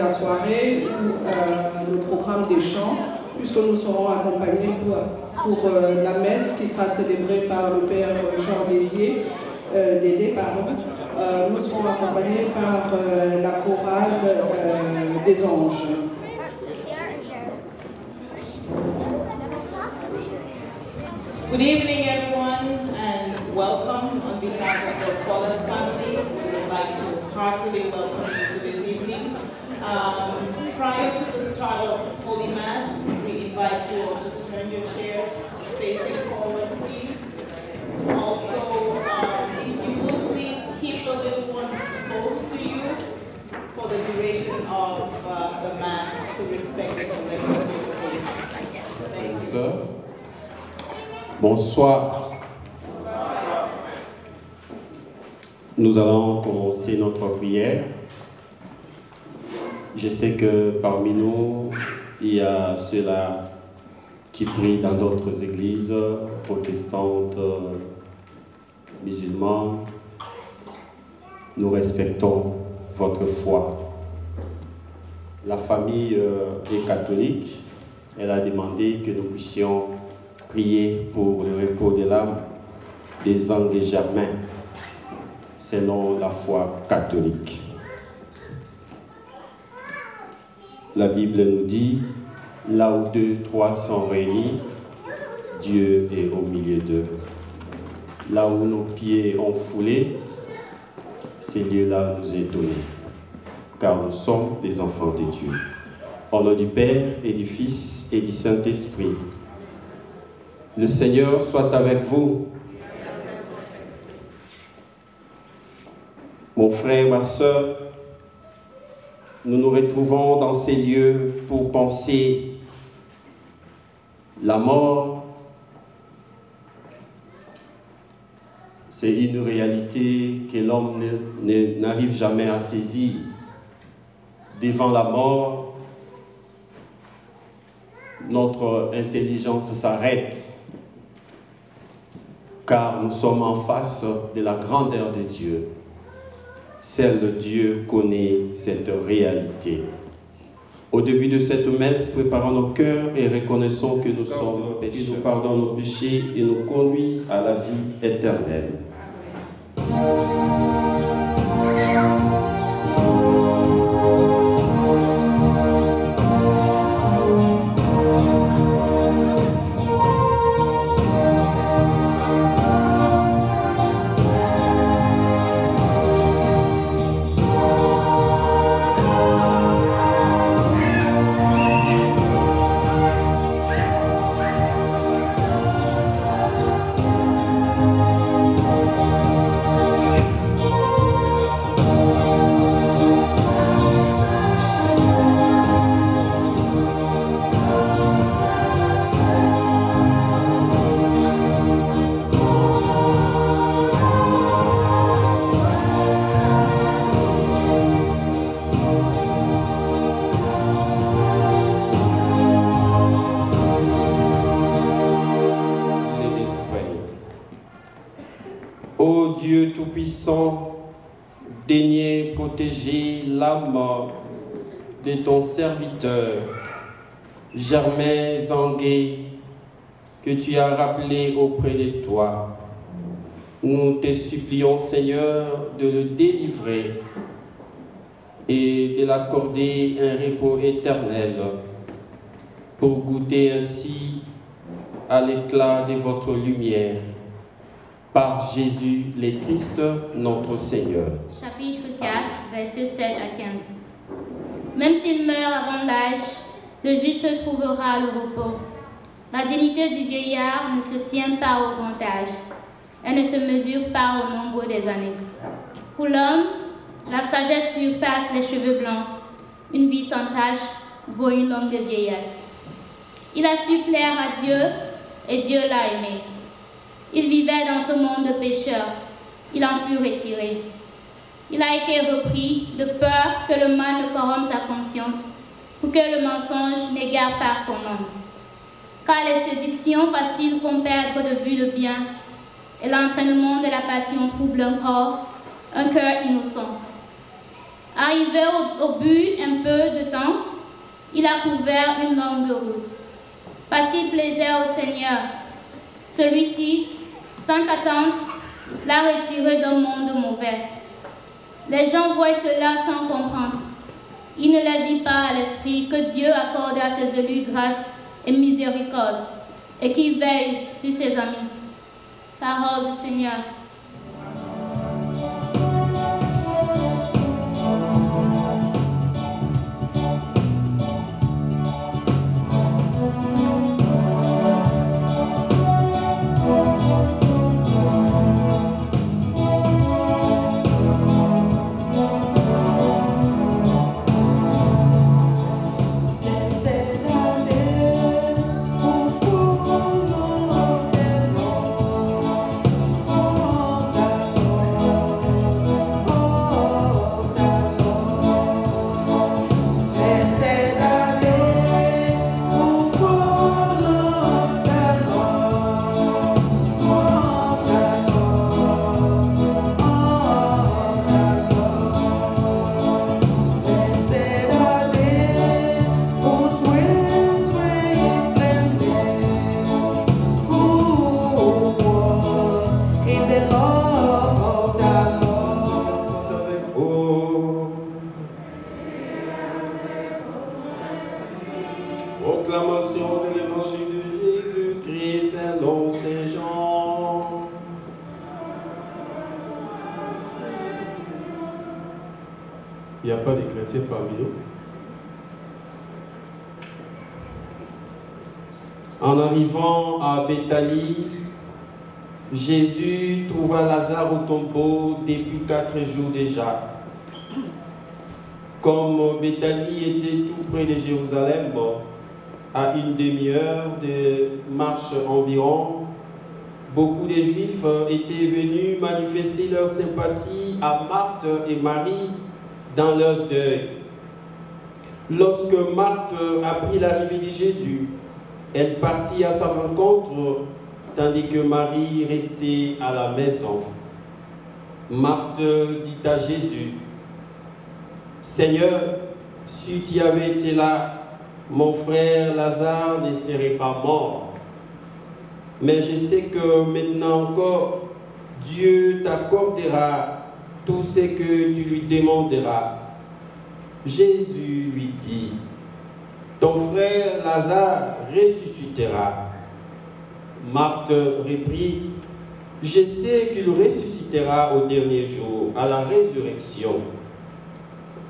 la soirée ou le programme des chants, puisque nous serons accompagnés pour la messe qui sera célébrée par le Père Jean Dédé. Nous serons accompagnés par la chorale des anges. Good evening, everyone, and welcome on behalf of the Wallace family. We would like to heartily welcome you to this evening. Prior to the start of Holy Mass, we invite you all to turn your chairs facing forward, please. Also, if you will please keep the little ones close to you for the duration of the Mass to respect the solemnity of the Holy Mass. Thank you. Bonsoir. Nous allons commencer notre prière. Je sais que parmi nous, il y a ceux-là qui prient dans d'autres églises protestantes, musulmanes. Nous respectons votre foi. La famille est catholique. Elle a demandé que nous puissions prier pour le repos de l'âme des Anges Germain, selon la foi catholique. La Bible nous dit, là où 2, 3 sont réunis, Dieu est au milieu d'eux. Là où nos pieds ont foulé, ce lieu-là nous est donné, car nous sommes les enfants de Dieu. Au nom du Père et du Fils et du Saint-Esprit, le Seigneur soit avec vous. Mon frère, ma soeur, nous nous retrouvons dans ces lieux pour penser la mort. C'est une réalité que l'homme n'arrive jamais à saisir. Devant la mort, notre intelligence s'arrête, car nous sommes en face de la grandeur de Dieu. Seul Dieu connaît cette réalité. Au début de cette messe, préparons nos cœurs et reconnaissons que nous sommes pécheurs. Qu'il nous pardonne nos péchés et nous conduise à la vie éternelle. Ô Dieu Tout-Puissant, daignez protéger l'âme de ton serviteur, Germain Zangué, que tu as rappelé auprès de toi. Nous te supplions, Seigneur, de le délivrer et de l'accorder un repos éternel pour goûter ainsi à l'éclat de votre lumière. Par Jésus le Christ, notre Seigneur. Chapitre 4, versets 7 à 15. Même s'il meurt avant l'âge, le juste trouvera le repos. La dignité du vieillard ne se tient pas au grand âge. Elle ne se mesure pas au nombre des années. Pour l'homme, la sagesse surpasse les cheveux blancs. Une vie sans tache vaut une longue vieillesse. Il a su plaire à Dieu et Dieu l'a aimé. Il vivait dans ce monde de pécheurs. Il en fut retiré. Il a été repris de peur que le mal ne corrompe sa conscience, pour que le mensonge n'égare pas son âme. Car les séductions faciles font perdre de vue le bien, et l'entraînement de la passion trouble un corps, un cœur innocent. Arrivé au but un peu de temps, il a couvert une longue route. Parce qu'il plaisait au Seigneur, celui-ci, sans attendre, l'a retiré d'un monde mauvais. Les gens voient cela sans comprendre. Ils ne leur disent pas à l'esprit que Dieu accorde à ses élus grâce et miséricorde et qu'il veille sur ses amis. Parole du Seigneur. Proclamation de l'évangile de Jésus-Christ selon Saint Jean. Il n'y a pas de chrétiens parmi nous. En arrivant à Béthanie, Jésus trouva Lazare au tombeau depuis 4 jours déjà. Comme Béthanie était tout près de Jérusalem, à une demi-heure de marche environ, beaucoup de Juifs étaient venus manifester leur sympathie à Marthe et Marie dans leur deuil. Lorsque Marthe apprit l'arrivée de Jésus, elle partit à sa rencontre, tandis que Marie restait à la maison. Marthe dit à Jésus, « Seigneur, si tu avais été là, mon frère Lazare ne serait pas mort. Mais je sais que maintenant encore, Dieu t'accordera tout ce que tu lui demanderas. » Jésus lui dit, « Ton frère Lazare ressuscitera. » Marthe reprit, « Je sais qu'il ressuscitera au dernier jour, à la résurrection. »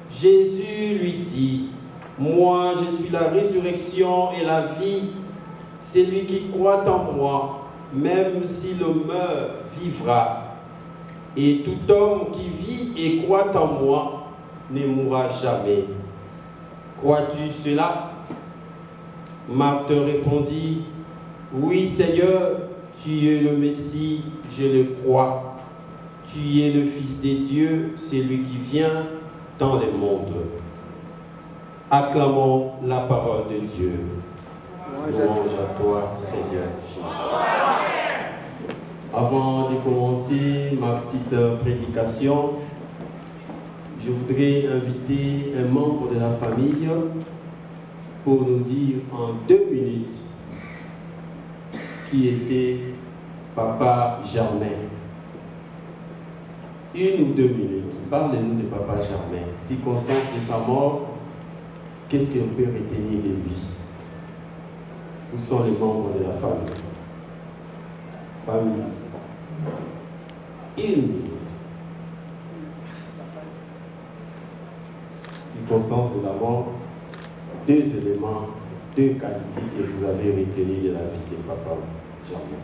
Jésus lui dit, « Moi, je suis la résurrection et la vie. Celui qui croit en moi, même s'il meurt, vivra. Et tout homme qui vit et croit en moi ne mourra jamais. Crois-tu cela? » Marthe répondit, « Oui, Seigneur, tu es le Messie, je le crois. Tu es le Fils de Dieu, celui qui vient dans le monde. » Acclamons la parole de Dieu. Louange à toi, Seigneur Jésus. Avant de commencer ma petite prédication, je voudrais inviter un membre de la famille pour nous dire en 2 minutes qui était Papa Germain. 1 ou 2 minutes. Parlez-nous de Papa Germain. Circonstance de sa mort, qu'est-ce qu'on peut retenir de lui? Où sont les membres de la famille? Famille. 1 minute. Circonstance de la mort, 2 éléments, 2 qualités que vous avez retenues de la vie de Papa Germain.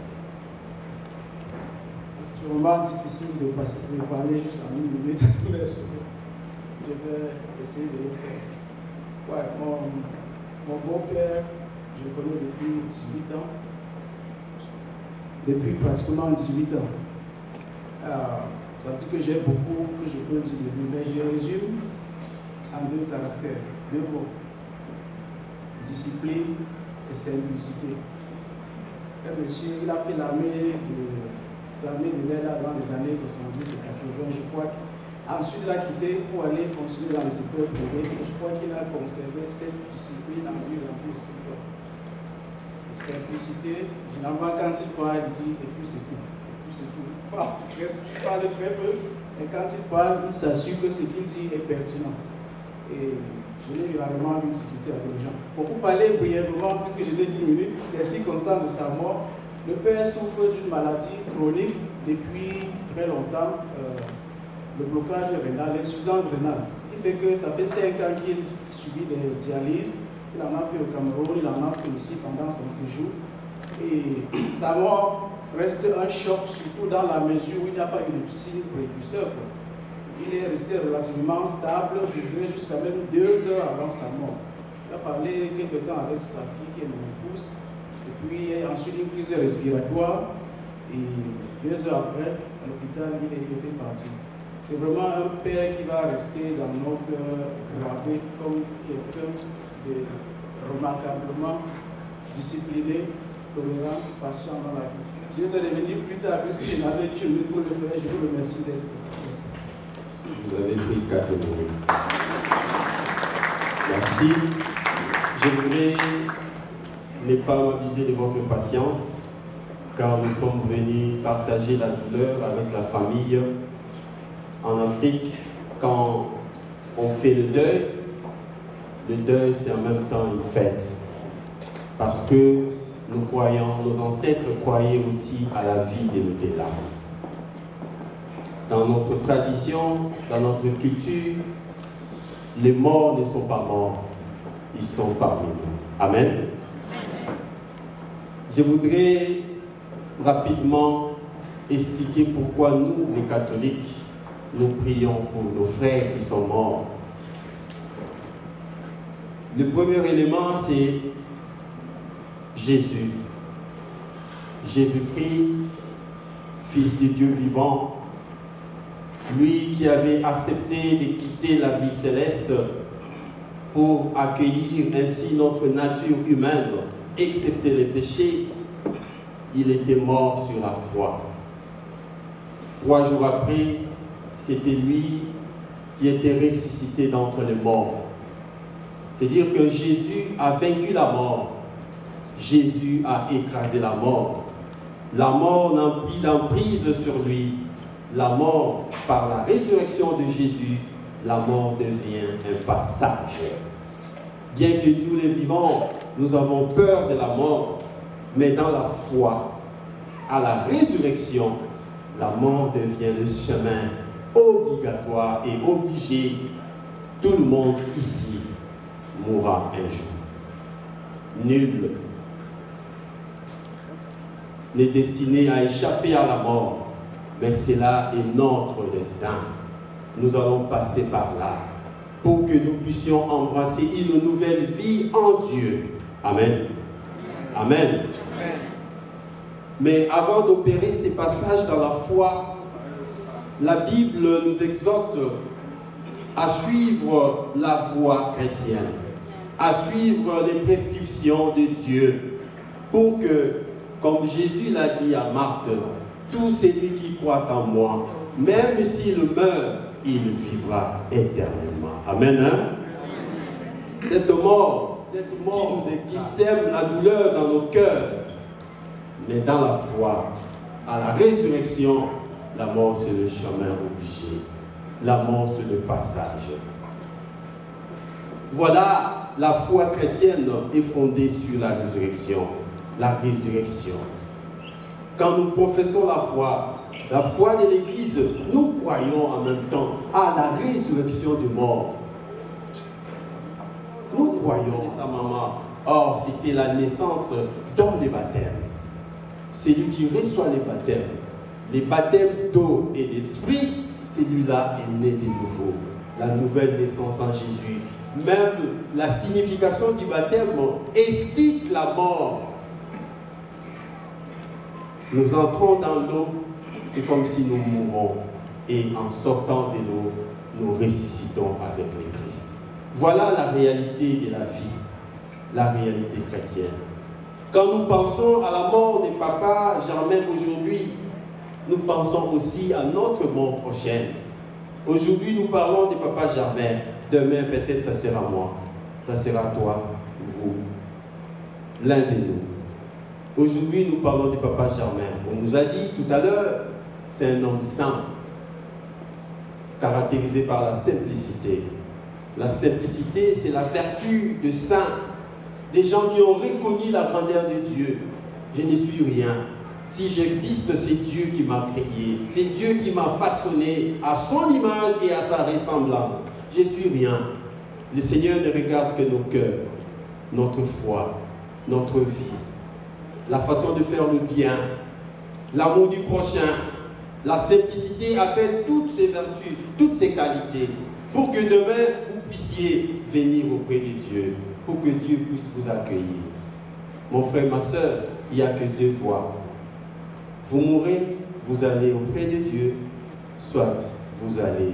C'est vraiment difficile de parler juste en 1 minute, mais je vais essayer de le faire. Ouais, mon beau-père, je le connais depuis 18 ans. Depuis pratiquement 18 ans. Ça veut dire que j'ai beaucoup que je peux dire de lui, mais je résume en 2 caractères, 2 mots. Discipline et simplicité. Et monsieur, il a fait l'armée de l'air dans les années 70 et 80, je crois ensuite l'a quitté pour aller fonctionner dans le secteur privé. Je crois qu'il a conservé cette discipline en lui dans tout ce qu'il fait. Simplicité, généralement quand il parle, il dit et puis c'est tout. Et puis c'est tout. Il parle très peu, et quand il parle, il s'assure que ce qu'il dit est pertinent. Et je l'ai rarement vu discuter avec les gens. Pour vous parler brièvement, puisque je l'ai 10 minutes, les circonstances de sa mort, le père souffre d'une maladie chronique depuis très longtemps, le blocage rénal, l'insuffisance rénale. Ce qui fait que ça fait 5 ans qu'il subit des dialyses. Il en a fait au Cameroun, il en a fait ici pendant son séjour. Et sa mort reste un choc, surtout dans la mesure où il n'y a pas eu de signe précurseur. Il est resté relativement stable, je dirais jusqu'à même 2 heures avant sa mort. Il a parlé quelque temps avec sa fille qui est mon épouse, et puis ensuite une crise respiratoire, et 2 heures après, à l'hôpital, il était parti. C'est vraiment un père qui va rester dans nos cœurs gravé comme quelqu'un de remarquablement discipliné, tolérant, patient dans la vie. Je vais revenir plus tard, puisque je n'avais qu'une minute pour le faire. Je vous remercie d'être ici. Vous avez pris 4 minutes. Merci. Je voudrais ne pas m'abuser de votre patience, car nous sommes venus partager la douleur avec la famille. En Afrique, quand on fait le deuil c'est en même temps une fête. Parce que nous croyons, nos ancêtres croyaient aussi à la vie de l'au-delà. Dans notre tradition, dans notre culture, les morts ne sont pas morts, ils sont parmi nous. Amen. Je voudrais rapidement expliquer pourquoi nous, les catholiques, nous prions pour nos frères qui sont morts. Le premier élément, c'est Jésus. Jésus-Christ, Fils de Dieu vivant, lui qui avait accepté de quitter la vie céleste pour accueillir ainsi notre nature humaine, excepté les péchés, il était mort sur la croix. 3 jours après, c'était lui qui était ressuscité d'entre les morts. C'est-à-dire que Jésus a vaincu la mort. Jésus a écrasé la mort. La mort n'a plus d'emprise sur lui. La mort, par la résurrection de Jésus, la mort devient un passage. Bien que nous les vivants, nous avons peur de la mort, mais dans la foi, à la résurrection, la mort devient le chemin obligatoire et obligé. Tout le monde ici mourra un jour. Nul n'est destiné à échapper à la mort, mais cela est notre destin. Nous allons passer par là pour que nous puissions embrasser une nouvelle vie en Dieu. Amen. Amen. Mais avant d'opérer ces passages dans la foi, la Bible nous exhorte à suivre la voie chrétienne, à suivre les prescriptions de Dieu, pour que, comme Jésus l'a dit à Marthe, tout celui qui croit en moi, même s'il meurt, il vivra éternellement. Amen. Hein? Cette mort qui sème la douleur dans nos cœurs, mais dans la foi, à la résurrection, la mort c'est le chemin obligé. La mort c'est le passage. Voilà, la foi chrétienne est fondée sur la résurrection. La résurrection. Quand nous professons la foi de l'Église, nous croyons en même temps à la résurrection des morts. Nous croyons à sa maman. Or, c'était la naissance dans les baptêmes. Celui qui reçoit les baptêmes d'eau et d'esprit, celui-là est né de nouveau. La nouvelle naissance en Jésus. Même la signification du baptême explique la mort. Nous entrons dans l'eau, c'est comme si nous mourons. Et en sortant de l'eau, nous ressuscitons avec le Christ. Voilà la réalité de la vie, la réalité chrétienne. Quand nous pensons à la mort de Papa Germain aujourd'hui, nous pensons aussi à notre mort prochaine. Aujourd'hui, nous parlons de Papa Germain. Demain, peut-être, ça sera moi. Ça sera toi, vous. L'un de nous. Aujourd'hui, nous parlons de Papa Germain. On nous a dit tout à l'heure, c'est un homme saint, caractérisé par la simplicité. La simplicité, c'est la vertu de saint. Des gens qui ont reconnu la grandeur de Dieu. Je ne suis rien. Si j'existe, c'est Dieu qui m'a créé. C'est Dieu qui m'a façonné à son image et à sa ressemblance. Je suis rien. Le Seigneur ne regarde que nos cœurs, notre foi, notre vie, la façon de faire le bien, l'amour du prochain. La simplicité appelle toutes ces vertus, toutes ces qualités, pour que demain, vous puissiez venir auprès de Dieu, pour que Dieu puisse vous accueillir. Mon frère, ma soeur, il n'y a que deux voies. Vous mourrez, vous allez auprès de Dieu, soit vous allez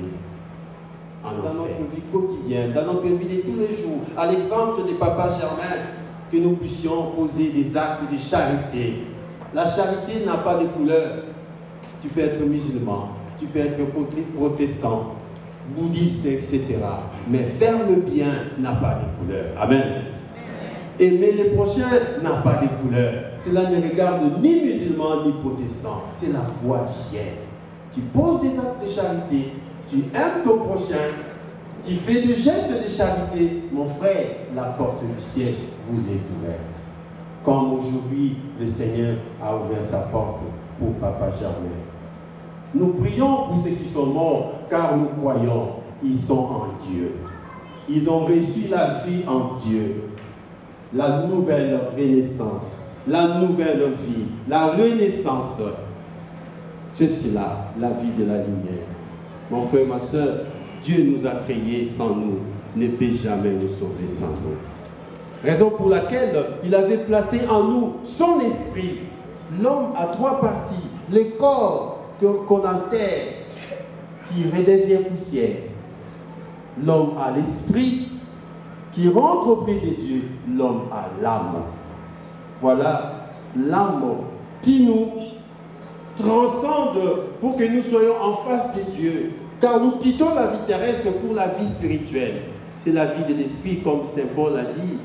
dans notre vie quotidienne, dans notre vie de tous les jours. À l'exemple de Papa Germain, que nous puissions poser des actes de charité. La charité n'a pas de couleur. Tu peux être musulman, tu peux être protestant, bouddhiste, etc. Mais faire le bien n'a pas de couleur. Amen. Aimer les prochains n'a pas de couleur. Cela ne regarde ni musulman ni protestant. C'est la voie du ciel. Tu poses des actes de charité, tu aimes ton prochain, tu fais des gestes de charité. Mon frère, la porte du ciel vous est ouverte. Comme aujourd'hui, le Seigneur a ouvert sa porte pour Papa Germain. Nous prions pour ceux qui sont morts, car nous croyons, ils sont en Dieu. Ils ont reçu la vie en Dieu. La nouvelle renaissance, la nouvelle vie, la renaissance. C'est cela, la vie de la lumière. Mon frère, ma soeur, Dieu nous a créés sans nous, ne peut jamais nous sauver sans nous. Raison pour laquelle il avait placé en nous son esprit. L'homme a trois parties. Le corps qu'on enterre, qui redevient poussière. L'homme a l'esprit qui rentre auprès de Dieu. L'homme a l'âme. Voilà l'âme qui nous transcende pour que nous soyons en face de Dieu. Car nous quittons la vie terrestre pour la vie spirituelle. C'est la vie de l'esprit, comme Saint Paul a dit.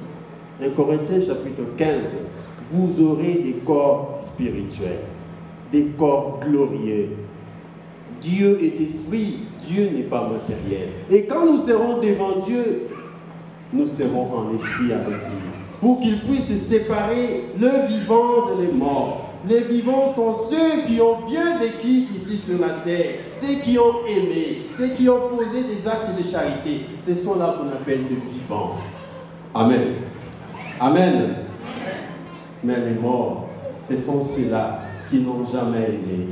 1 Corinthiens chapitre 15. Vous aurez des corps spirituels, des corps glorieux. Dieu est esprit, Dieu n'est pas matériel. Et quand nous serons devant Dieu, nous serons en esprit avec lui. Pour qu'il puisse séparer les vivants et les morts. Les vivants sont ceux qui ont bien vécu ici sur la terre, ceux qui ont aimé, ceux qui ont posé des actes de charité. Ce sont là qu'on appelle les vivants. Amen. Amen. Mais les morts, ce sont ceux-là qui n'ont jamais aimé.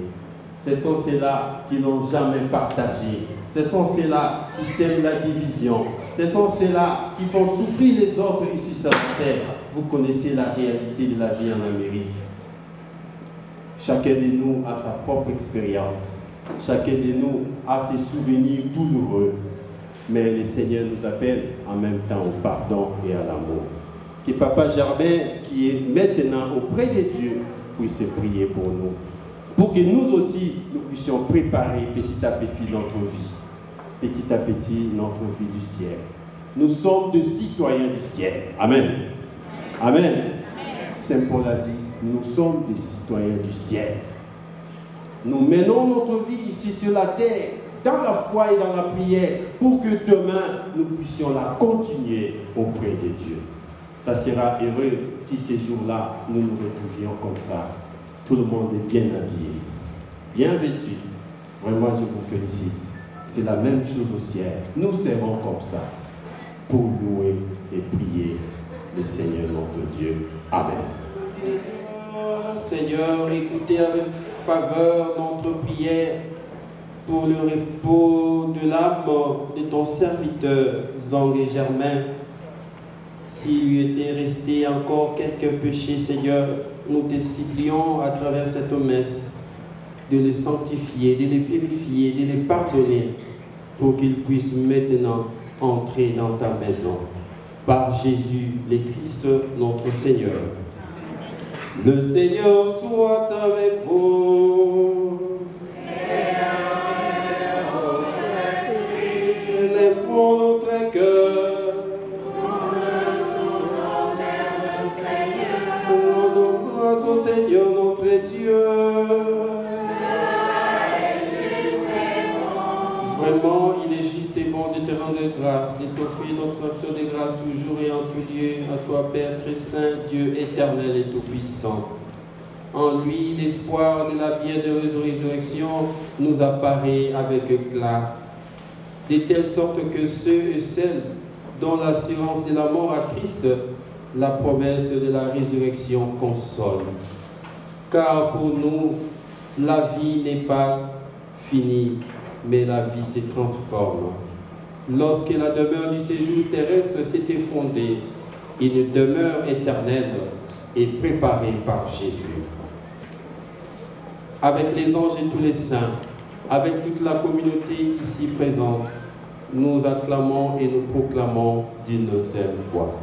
Ce sont ceux-là qui n'ont jamais partagé. Ce sont ceux-là qui sèment la division. Ce sont ceux-là qui font souffrir les autres ici sur la terre. Vous connaissez la réalité de la vie en Amérique. Chacun de nous a sa propre expérience. Chacun de nous a ses souvenirs douloureux. Mais le Seigneur nous appelle en même temps au pardon et à l'amour. Que Papa Germain, qui est maintenant auprès de Dieu, puisse prier pour nous. Pour que nous aussi, nous puissions préparer petit à petit notre vie. Petit à petit notre vie du ciel. Nous sommes des citoyens du ciel. Amen. Amen. Saint Paul a dit, nous sommes des citoyens du ciel. Nous menons notre vie ici sur la terre, dans la foi et dans la prière, pour que demain, nous puissions la continuer auprès de Dieu. Ça sera heureux si ces jours-là, nous nous retrouvions comme ça. Tout le monde est bien habillé, bien vêtu. Vraiment, je vous félicite. C'est la même chose au ciel. Nous serons comme ça pour louer et prier le Seigneur notre Dieu. Amen. Seigneur, écoutez avec faveur notre prière pour le repos de l'âme de ton serviteur, Zangé Germain. S'il lui était resté encore quelques péchés, Seigneur, nous te supplions à travers cette messe de les sanctifier, de les purifier, de les pardonner pour qu'ils puissent maintenant entrer dans ta maison. Par Jésus, le Christ, notre Seigneur. Le Seigneur soit avec vous. Et avec Vraiment, il est juste et bon de te rendre grâce, de t'offrir notre action de grâce toujours et en tout lieu à toi, Père très saint, Dieu éternel et tout-puissant. En lui, l'espoir de la bienheureuse résurrection nous apparaît avec éclat, de telle sorte que ceux et celles dont l'assurance de la mort attriste, la promesse de la résurrection console. Car pour nous, la vie n'est pas finie, mais la vie se transforme. Lorsque la demeure du séjour terrestre s'est effondrée, une demeure éternelle est préparée par Jésus. Avec les anges et tous les saints, avec toute la communauté ici présente, nous acclamons et nous proclamons d'une seule voix.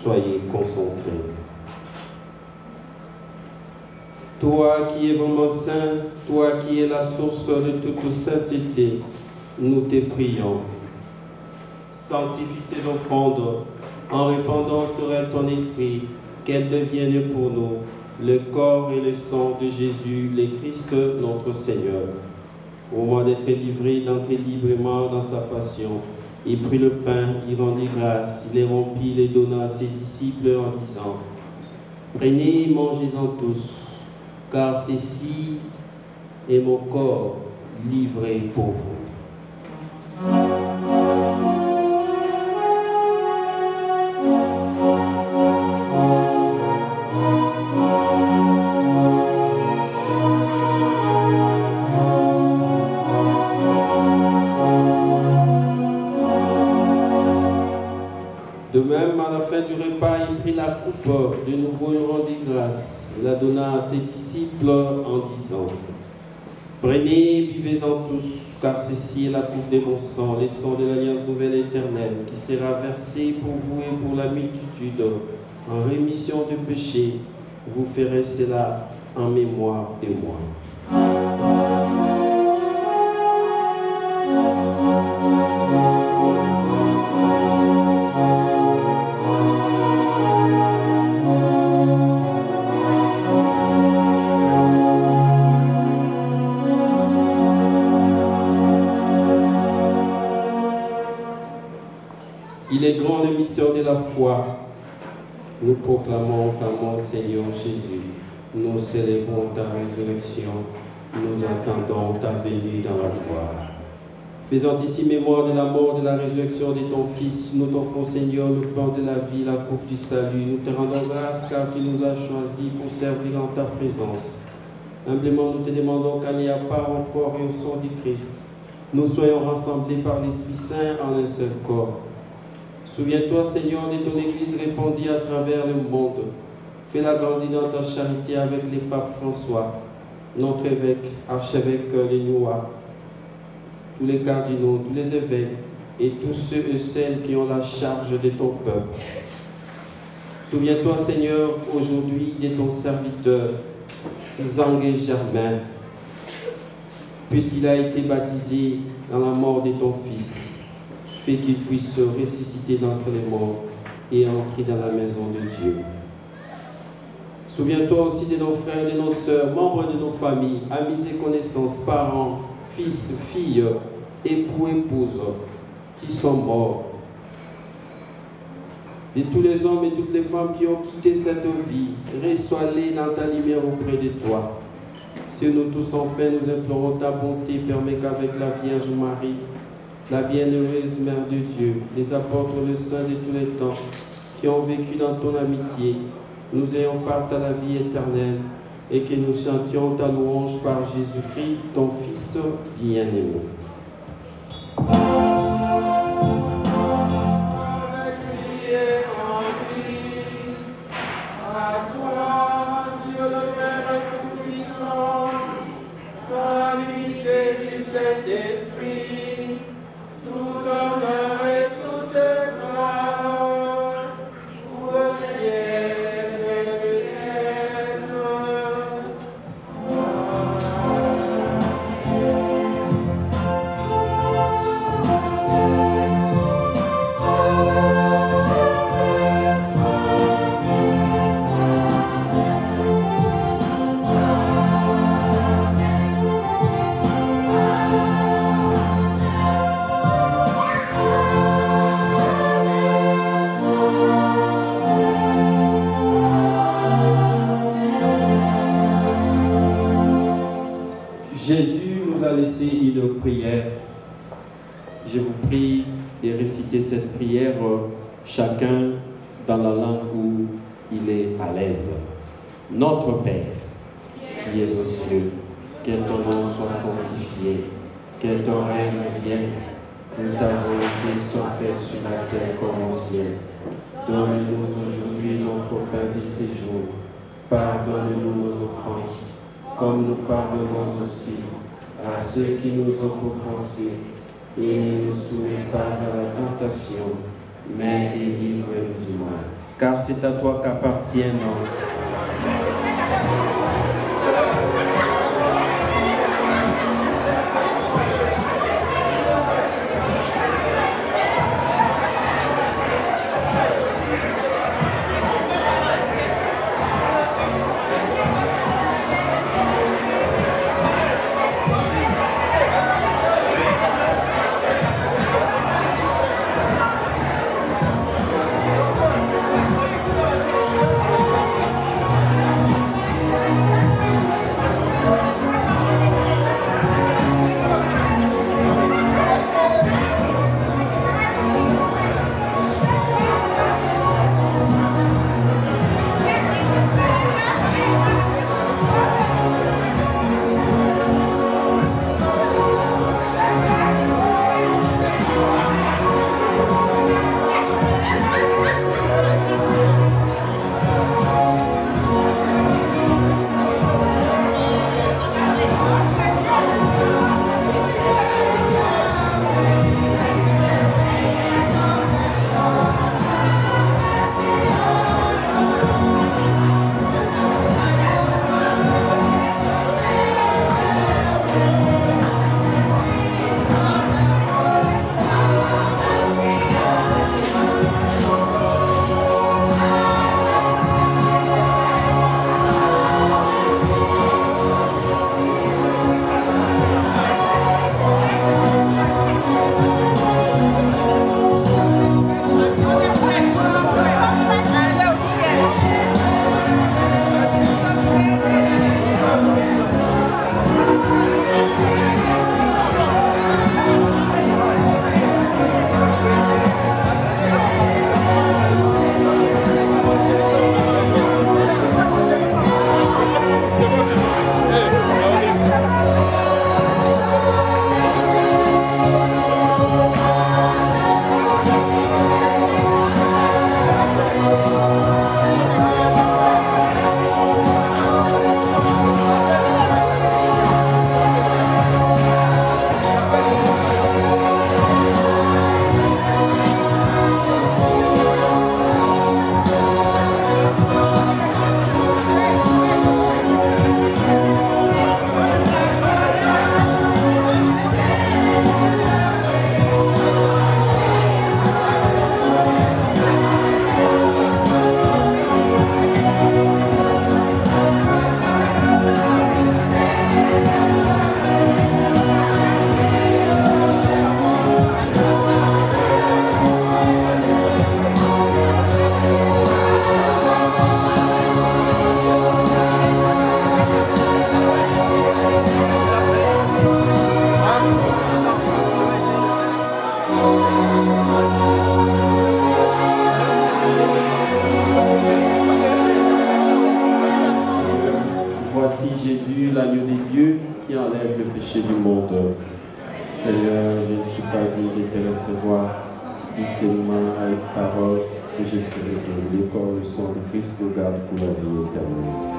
Soyez concentrés. Toi qui es vraiment saint, toi qui es la source de toute sainteté, nous te prions. Sanctifie ces offrandes en répandant sur elles ton esprit, qu'elles deviennent pour nous le corps et le sang de Jésus, le Christ, notre Seigneur. Au moment d'être livré, d'entrer librement dans sa passion, il prit le pain, il rendit grâce, il les rompit, il les donna à ses disciples en disant: prenez et mangez-en tous, car ceci est mon corps livré pour vous. De même, à la fin du repas, il prit la coupe, de nouveau il rendit grâce, il la donna à ses disciples en disant: prenez, buvez-en tous, car ceci est la coupe de mon sang, le sang de l'alliance nouvelle et éternelle, qui sera versé pour vous et pour la multitude, en rémission de péché. Vous ferez cela en mémoire de moi. Il est grand le mystère de la foi. Nous proclamons ta mort, Seigneur Jésus. Nous célébrons ta résurrection. Nous attendons ta venue dans la gloire. Faisant ici mémoire de la mort, de la résurrection de ton Fils, nous t'offrons, Seigneur, le pain de la vie, la coupe du salut. Nous te rendons grâce car tu nous as choisis pour servir en ta présence. Humblement, nous te demandons qu'en ayant part au corps et au sang du Christ, nous soyons rassemblés par l'Esprit Saint en un seul corps. Souviens-toi, Seigneur, de ton Église répandue à travers le monde. Fais-la grandir dans ta charité avec les papes François, notre évêque, archevêque Lénois, tous les cardinaux, tous les évêques et tous ceux et celles qui ont la charge de ton peuple. Souviens-toi, Seigneur, aujourd'hui de ton serviteur, Zangué Germain, puisqu'il a été baptisé dans la mort de ton Fils. Fais qu'il puisse ressusciter d'entre les morts et entrer dans la maison de Dieu. Souviens-toi aussi de nos frères, de nos sœurs, membres de nos familles, amis et connaissances, parents, fils, filles, époux, épouses, qui sont morts. De tous les hommes et toutes les femmes qui ont quitté cette vie, reçois-les dans ta lumière auprès de toi. Sur nous tous, enfin, nous implorons ta bonté. Permets qu'avec la Vierge Marie, la bienheureuse Mère de Dieu, les apôtres, le Saint de tous les temps, qui ont vécu dans ton amitié, nous ayons part à la vie éternelle et que nous chantions ta louange par Jésus-Christ, ton Fils bien-aimé. Jésus nous a laissé une prière. Je vous prie de réciter cette prière, chacun dans la langue où il est à l'aise. Notre Père, qui es aux cieux, que ton nom soit sanctifié, que ton règne vienne, que ta volonté soit faite sur la terre comme au ciel. Donne-nous aujourd'hui notre pain de ce jour. Pardonne-nous nos offenses, comme nous pardonnons aussi à ceux qui nous ont offensés, et ne nous soumets pas à la tentation, mais délivre-nous du mal. Car c'est à toi qu'appartiennent qui enlève le péché du monde. Seigneur, je ne suis pas digne de te recevoir. Dis seulement à une parole que je serai guéri. Le corps et le sang de Christ nous garde pour la vie éternelle.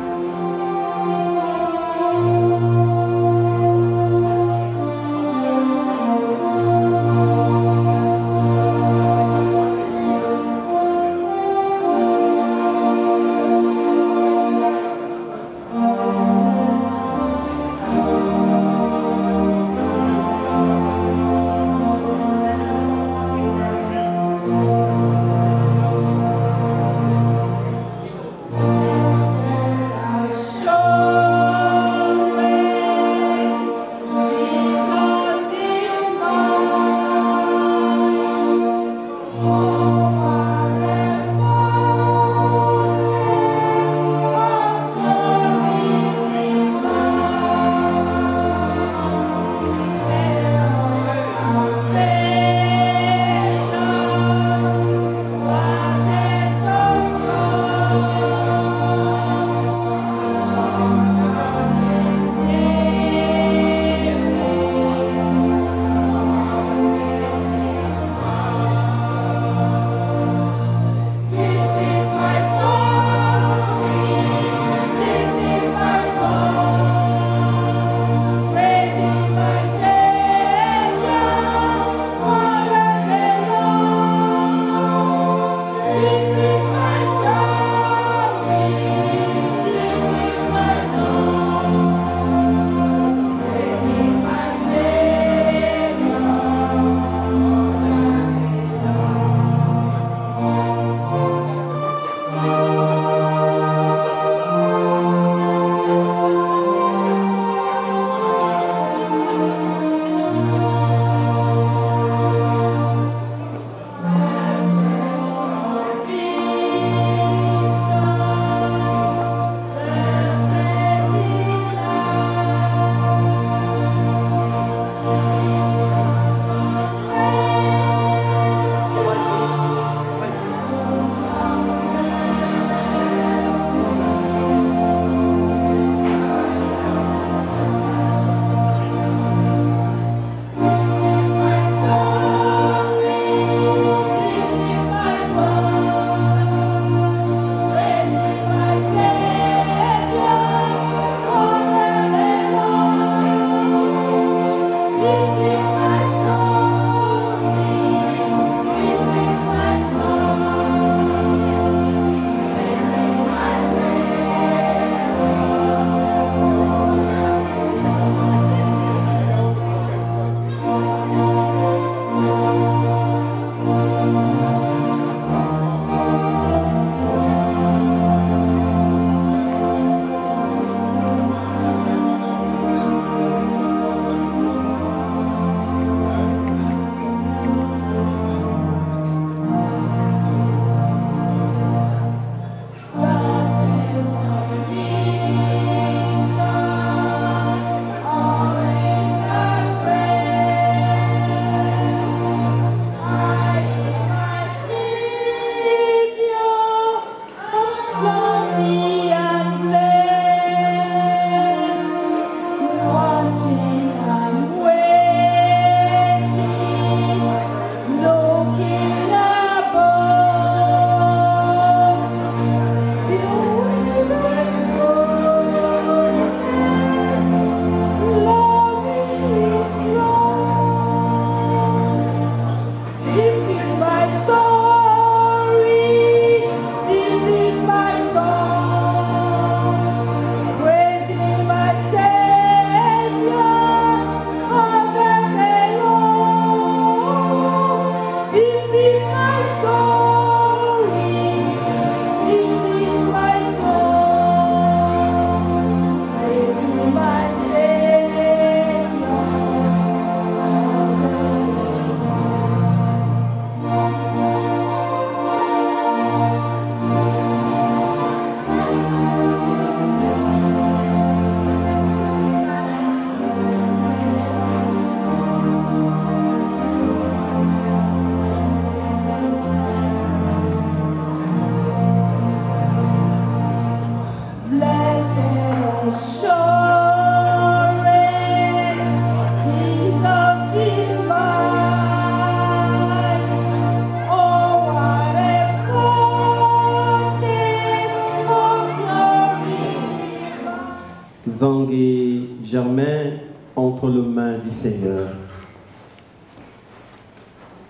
entre les mains du Seigneur.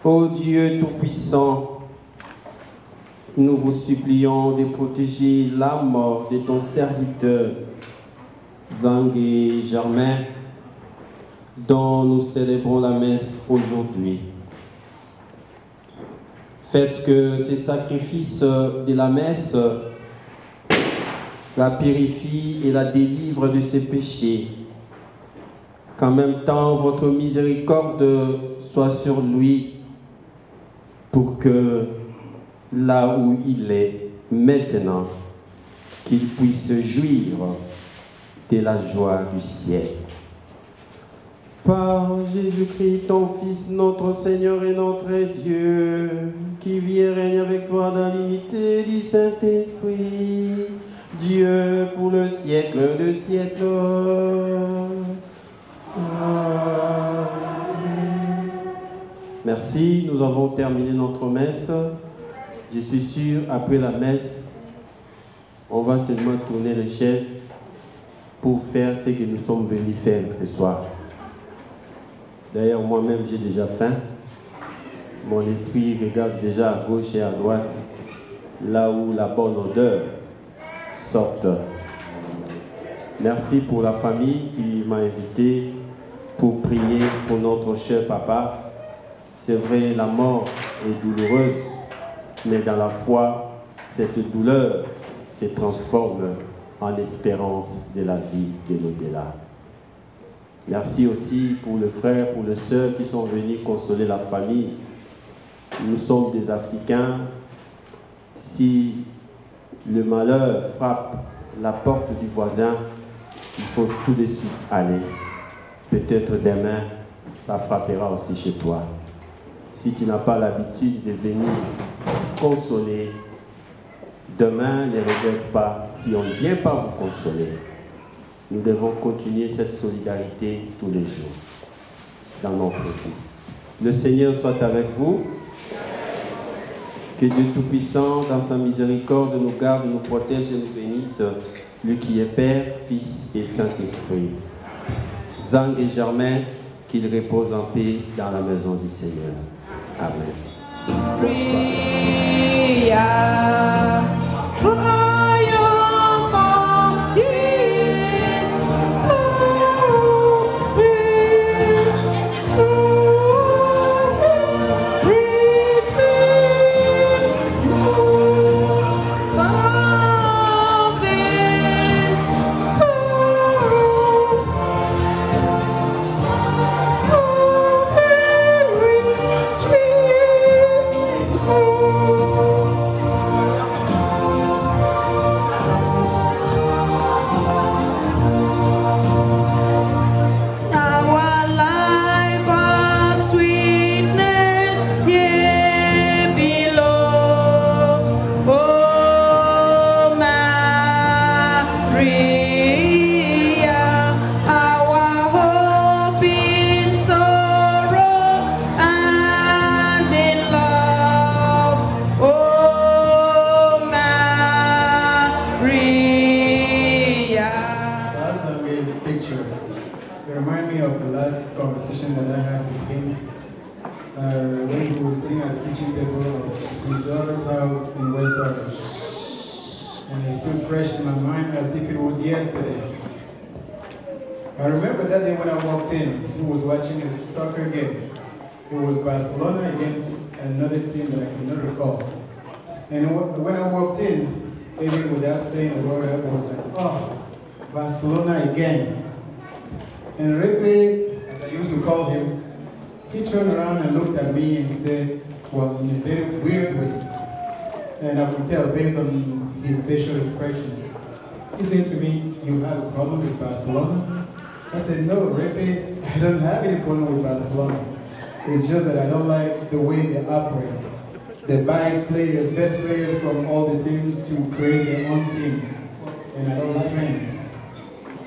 Ô Dieu Tout-Puissant, nous vous supplions de protéger la mort de ton serviteur, Zangé Germain, dont nous célébrons la messe aujourd'hui. Faites que ce sacrifice de la messe la purifie et la délivre de ses péchés. Qu'en même temps, votre miséricorde soit sur lui, pour que, là où il est maintenant, qu'il puisse jouir de la joie du ciel. Par Jésus-Christ, ton Fils, notre Seigneur et notre Dieu, qui vit et règne avec toi dans l'unité du Saint-Esprit, Dieu pour le siècle des siècles. Amen. Merci, nous avons terminé notre messe. Je suis sûr, après la messe, on va seulement tourner les chaises pour faire ce que nous sommes venus faire ce soir. D'ailleurs, moi-même, j'ai déjà faim. Mon esprit regarde déjà à gauche et à droite, là où la bonne odeur sort. Merci pour la famille qui m'a invité pour prier pour notre cher papa. C'est vrai, la mort est douloureuse, mais dans la foi, cette douleur se transforme en espérance de la vie de l'au-delà. Merci aussi pour les frères, pour les sœurs qui sont venus consoler la famille. Nous sommes des Africains. Si le malheur frappe la porte du voisin, il faut tout de suite aller. Peut-être demain, ça frappera aussi chez toi. Si tu n'as pas l'habitude de venir consoler, demain, ne regrette pas si on ne vient pas vous consoler. Nous devons continuer cette solidarité tous les jours dans notre vie. Le Seigneur soit avec vous. Que Dieu Tout-Puissant, dans sa miséricorde, nous garde, nous protège et nous bénisse, lui qui est Père, Fils et Saint-Esprit. Zang et Germain, qu'il repose en paix dans la maison du Seigneur. Amen. Barcelona against another team that I cannot recall. And when I walked in, even without saying a word, I was like, oh, Barcelona again. And Repe, as I used to call him, he turned around and looked at me and said, was in a very weird way. And I could tell based on his facial expression. He said to me, you have a problem with Barcelona? I said, no, Repe, I don't have any problem with Barcelona. It's just that I don't like the way they operate. They buy players, best players from all the teams to create their own team. And I don't like training.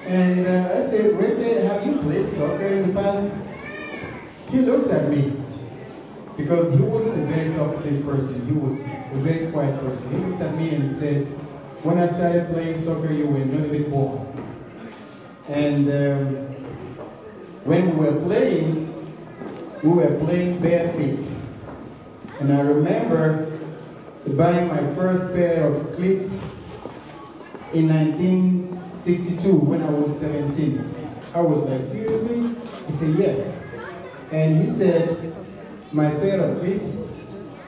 And I said, Repe, have you played soccer in the past? He looked at me because he wasn't a very talkative person. He was a very quiet person. He looked at me and said, when I started playing soccer, you were not a bit born. And when we were playing bare feet. And I remember buying my first pair of cleats in 1962 when I was 17. I was like, seriously? He said, yeah. And he said, my pair of cleats,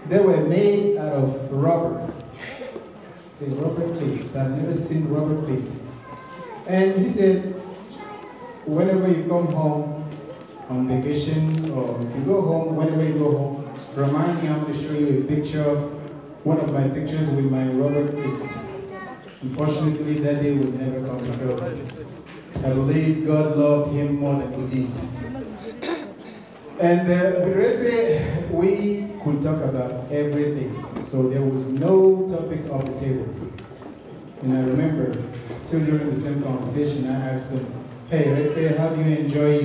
they were made out of rubber. I said, rubber cleats. I've never seen rubber cleats. And he said, whenever you come home on vacation, or if you go home, whenever you go home, remind me, I'm going to show you a picture, one of my pictures with my rubber cleats. Unfortunately, that day will never come because I believe God loved him more than he did. And we could talk about everything. So there was no topic off the table. And I remember, still during the same conversation, I asked him, hey, Repe, how do you enjoy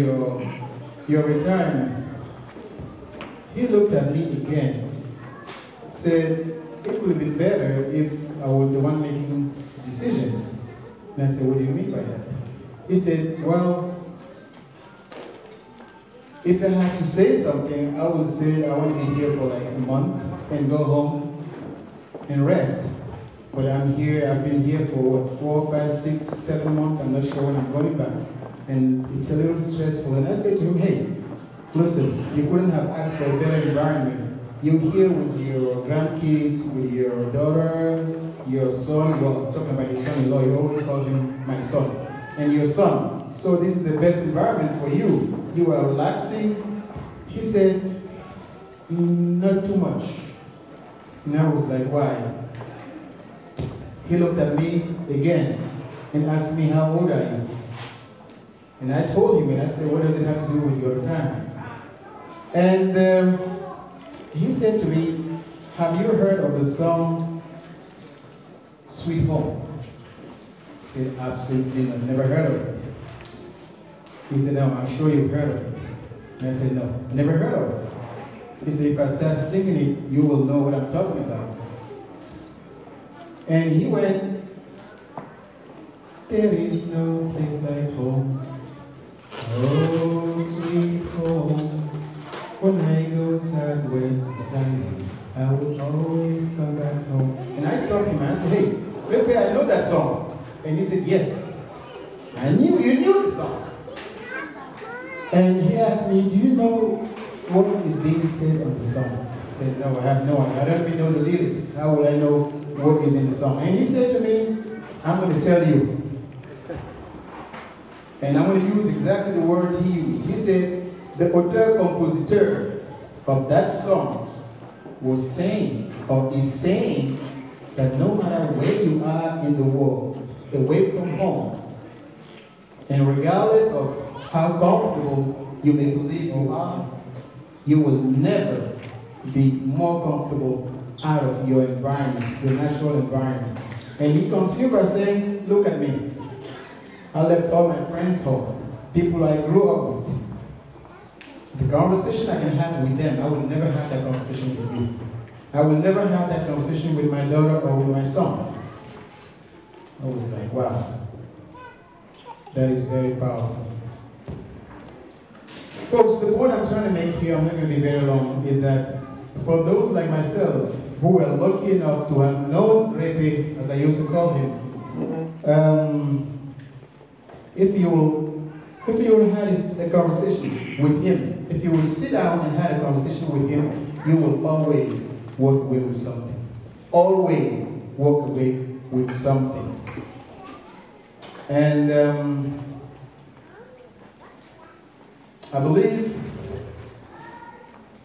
your retirement? He looked at me again, said, it would have been better if I was the one making decisions. And I said, what do you mean by that? He said, well, if I had to say something, I would say I want to be here for like a month and go home and rest. But I'm here, I've been here for what, 4, 5, 6, 7 months. I'm not sure when I'm going back. And it's a little stressful. And I said to him, hey, listen, you couldn't have asked for a better environment. You're here with your grandkids, with your daughter, your son. Well, I'm talking about your son-in-law. You always call him my son. And your son. So this is the best environment for you. You are relaxing. He said, not too much. And I was like, why? He looked at me again and asked me, how old are you? And I told him, and I said, what does it have to do with your retirement? And he said to me, have you heard of the song, Sweet Home? I said, absolutely not, never heard of it. He said, no, I'm sure you've heard of it. And I said, no, never heard of it. He said, if I start singing it, you will know what I'm talking about. And he went, there is no place like home. Oh, sweet home. When I go southwest Sunday, I will always come back home. And I stopped him and I said, hey, Repe, I know that song. And he said, yes. I knew you knew the song. And he asked me, do you know what is being said on the song? I said, no, I have no idea. I don't even know the lyrics. How will I know what is in the song? And he said to me, I'm going to tell you. And I'm going to use exactly the words he used. He said, the auteur-compositeur of that song was saying, or is saying, that no matter where you are in the world, away from home, and regardless of how comfortable you may believe you are, you will never be more comfortable out of your environment, your natural environment. And he continued by saying, look at me. I left all my friends home, people I grew up with. The conversation I can have with them, I will never have that conversation with you. I will never have that conversation with my daughter or with my son. I was like, wow, that is very powerful. Folks, the point I'm trying to make here, I'm not going to be very long, is that for those like myself who were lucky enough to have known Repe, as I used to call him, if you will have a conversation with him, if you will sit down and have a conversation with him, you will always walk away with something. Always walk away with something. And I believe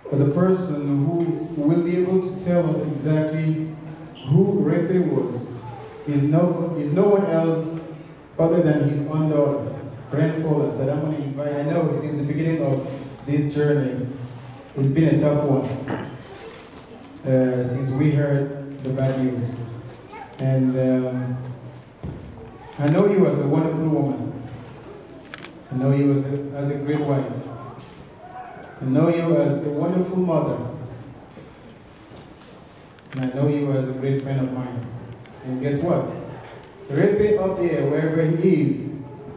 that the person who will be able to tell us exactly who Repe was is no one else other than his own daughter, Ren Folas, that I'm going to invite. I know since the beginning of this journey, it's been a tough one since we heard the bad news. And I know you as a wonderful woman. I know you as a great wife. I know you as a wonderful mother. And I know you as a great friend of mine. And guess what? Repe up there, wherever he is,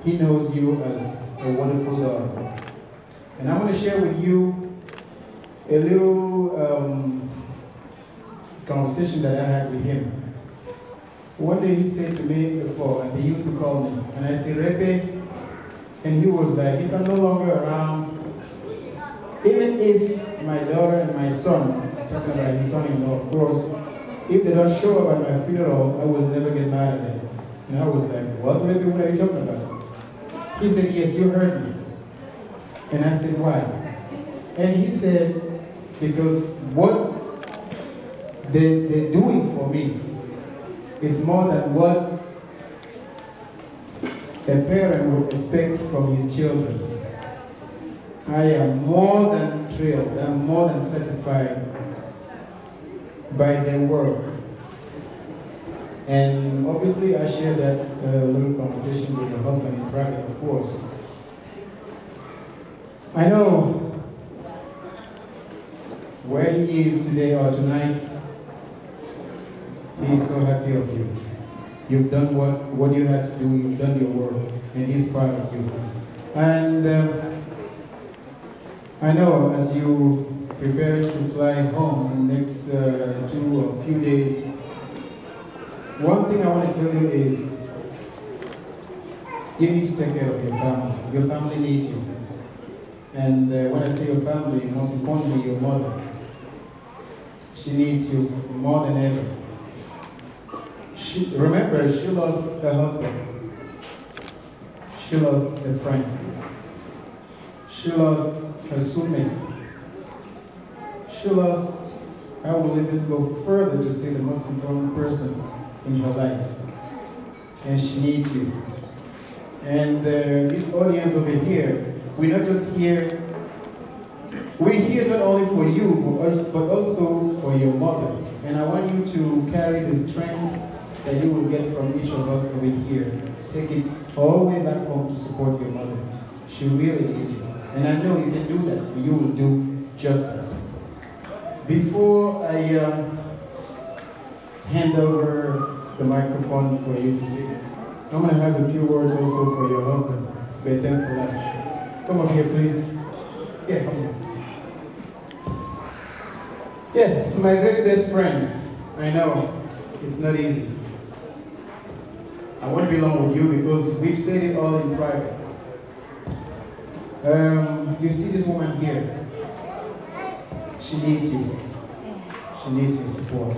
he knows you as a wonderful daughter. to share with you a little conversation that I had with him. One day he said to me before, as he used to call me, and I said, Repe, and he was like, if I'm no longer around, even if my daughter and my son, talking about his son-in-law, of course, if they don't show up at my funeral, I will never get mad at them. And I was like, what are you talking about? He said, yes, you heard me. And I said, why? And he said, because what they're doing for me, it's more than what a parent would expect from his children. I am more than thrilled, I'm more than satisfied by their work. And obviously I shared that little conversation with the husband in private, of course. I know where he is today or tonight, he's so happy of you. You've done what you had to do, you've done your work, and he's proud of you. And I know as you preparing to fly home in the next 2 or few days, one thing I want to tell you is you need to take care of your family. Your family needs you. And when I say your family, most importantly, your mother. She needs you more than ever. Remember, she lost her husband. She lost a friend. She lost her soulmate. She lost, I will even go further to say, the most important person in her life. And she needs you. And this audience over here, we're not just here, we're here not only for you, but also for your mother. And I want you to carry the strength that you will get from each of us over here. Take it all the way back home to support your mother. She really needs you. And I know you can do that, and you will do just that. Before I hand over the microphone for you to speak, I'm going to have a few words also for your husband, Beten Folas. Come up here, please. Yeah, come on. Yes, my very best friend. I know, it's not easy. I won't be long with you because we've said it all in private. You see this woman here. She needs you. She needs your support.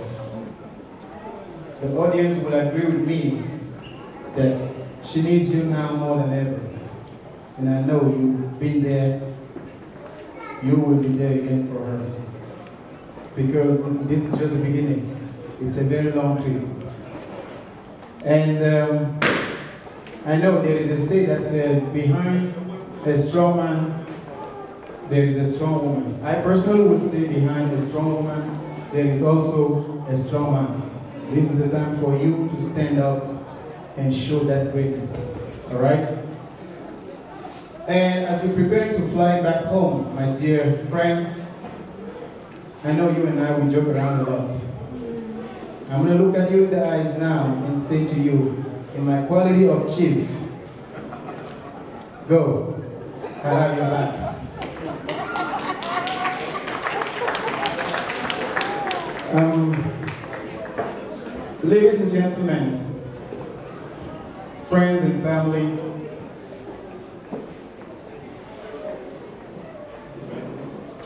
The audience will agree with me that she needs you now more than ever. And I know you've been there. You will be there again for her. Because this is just the beginning. It's a very long trip. And I know there is a saying that says, behind a strong man, there is a strong woman. I personally would say behind a strong woman, there is also a strong man. This is the time for you to stand up and show that greatness. All right? And as you're preparing to fly back home, my dear friend, I know you and I will joke around a lot. I'm going to look at you in the eyes now and say to you, in my quality of chief, go. I have your back. Ladies and gentlemen, friends and family,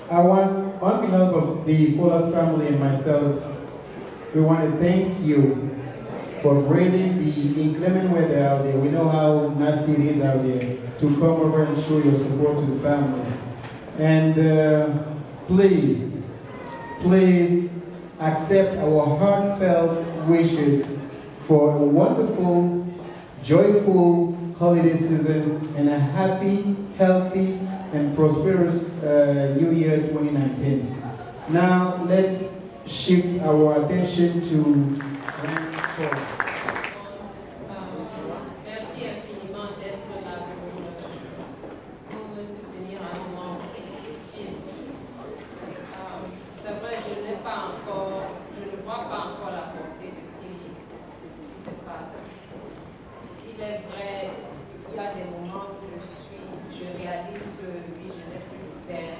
I want, on behalf of the Folas family and myself, we want to thank you for braving the inclement weather out there. We know how nasty it is out there, to come over and show your support to the family. And please, please accept our heartfelt wishes for a wonderful, joyful holiday season and a happy, healthy, and prosperous New Year 2019. Now, let's shift our attention to Merci infiniment d'être là pour me soutenir à un moment aussi difficile. C'est vrai, je ne vois pas encore la portée de ce qui se passe. Il est vrai, il y a des moments où je réalise que oui, je n'ai plus de père.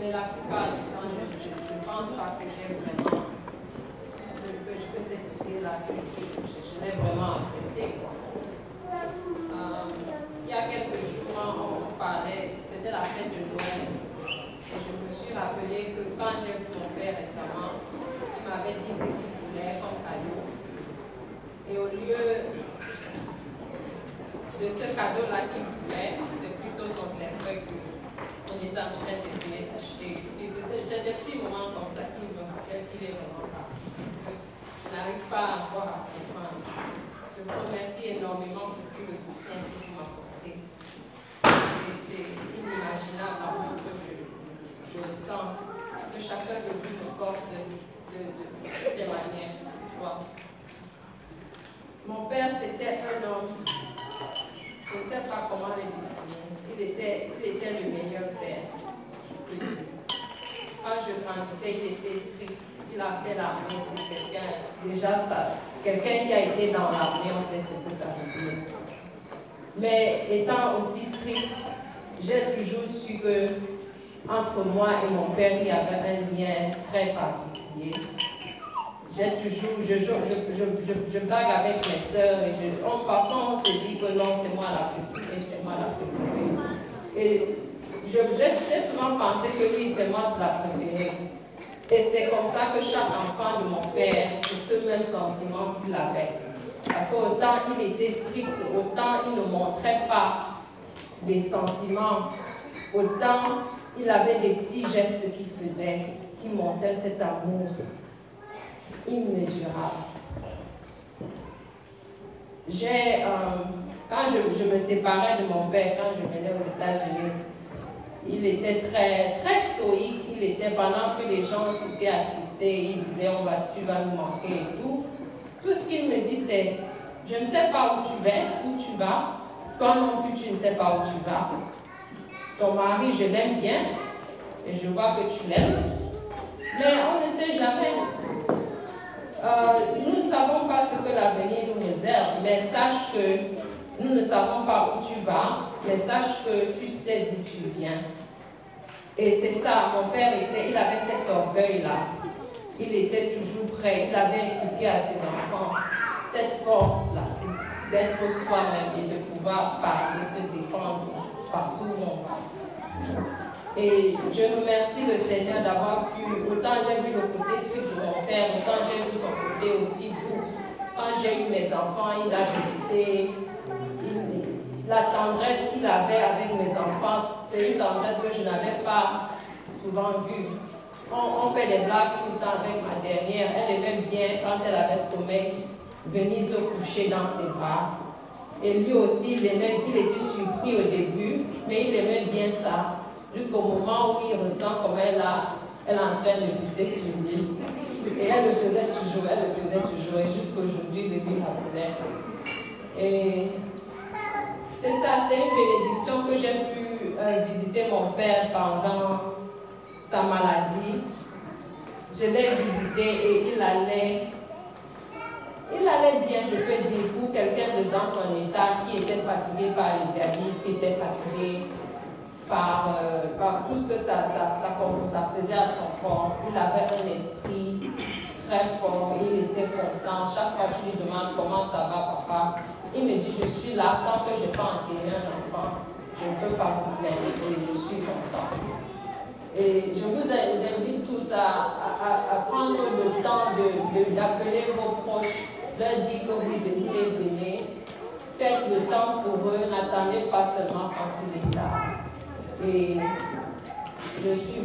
Mais la plupart du temps, je ne pense pas que j'ai vraiment, que cette idée-là, je l'ai vraiment acceptée. Il y a quelques jours, on parlait, c'était la fête de Noël. Et je me suis rappelé que quand j'ai vu mon père récemment, il m'avait dit ce qu'il voulait comme cadeau. Et au lieu de ce cadeau-là qu'il voulait, c'est plutôt son cercueil qu'on est en train d'essayer d'acheter. Et c'est des petits moments comme ça qui me rappellent qu'il est vraiment parti. Je n'arrive pas encore à comprendre. Je vous remercie énormément pour tout le soutien que vous m'apportez. C'est inimaginable à moi que je le sens, que chacun de vous me porte de toutes les manières que ce soit. Mon père, c'était un homme, je ne sais pas comment le définir, il était le meilleur père, je peux dire. Quand je grandissais, il était strict, il a fait l'armée, c'est quelqu'un, déjà ça, quelqu'un qui a été dans l'armée, on sait ce que ça veut dire. Mais étant aussi strict, j'ai toujours su que entre moi et mon père, il y avait un lien très particulier. J'ai toujours, je blague avec mes sœurs et parfois on se dit que non, c'est moi la préférée, c'est moi la préférée. Et j'ai souvent pensé que lui, c'est moi la préférée. Et c'est comme ça que chaque enfant de mon père, c'est ce même sentiment qu'il avait. Parce qu'autant il était strict, autant il ne montrait pas des sentiments, autant il avait des petits gestes qu'il faisait, qui montraient cet amour immesurable. Quand je me séparais de mon père, quand je venais aux États-Unis, il était très, très stoïque. Il était, pendant que les gens s'étaient attristés, il disait tu vas nous manquer et tout. Tout ce qu'il me dit, c'est je ne sais pas où tu vas, toi non plus tu ne sais pas où tu vas. Ton mari, je l'aime bien, et je vois que tu l'aimes, mais on ne sait jamais. Nous ne savons pas ce que l'avenir nous réserve, mais sache que nous ne savons pas où tu vas, mais sache que tu sais d'où tu viens. Et c'est ça, mon père il avait cet orgueil-là. Il était toujours prêt, il avait inculqué à ses enfants cette force-là, d'être soi-même et de pouvoir parler, se défendre partout où on va. Et je remercie le Seigneur d'avoir pu, autant j'ai vu le côté strict de mon père, autant j'ai vu son côté aussi doux. Quand j'ai eu mes enfants, il a visité, la tendresse qu'il avait avec mes enfants, c'est une tendresse que je n'avais pas souvent vue. On fait des blagues tout le temps avec ma dernière. Elle aimait bien, quand elle avait sommeil, venir se coucher dans ses bras. Et lui aussi, il était surpris au début, mais il aimait bien ça. Jusqu'au moment où il ressent comme elle est en train de pisser sur lui. Et elle le faisait toujours, et jusqu'aujourd'hui, depuis il l'appelait. Et c'est ça, c'est une bénédiction que j'ai pu visiter mon père pendant sa maladie. Je l'ai visité et il allait bien, je peux dire, pour quelqu'un de dans son état qui était fatigué par le dialyse, qui était fatigué par tout ce que ça faisait à son corps. Il avait un esprit très fort, il était content. Chaque fois que tu lui demandes comment ça va, papa, il me dit je suis là, tant que je n'ai pas enterré un enfant, je ne peux pas vous plaindre et je suis content. Et je vous invite tous à prendre le temps d'appeler vos proches, leur dire que vous les aimez. Faites le temps pour eux, n'attendez pas seulement quand il est tard. Et je suis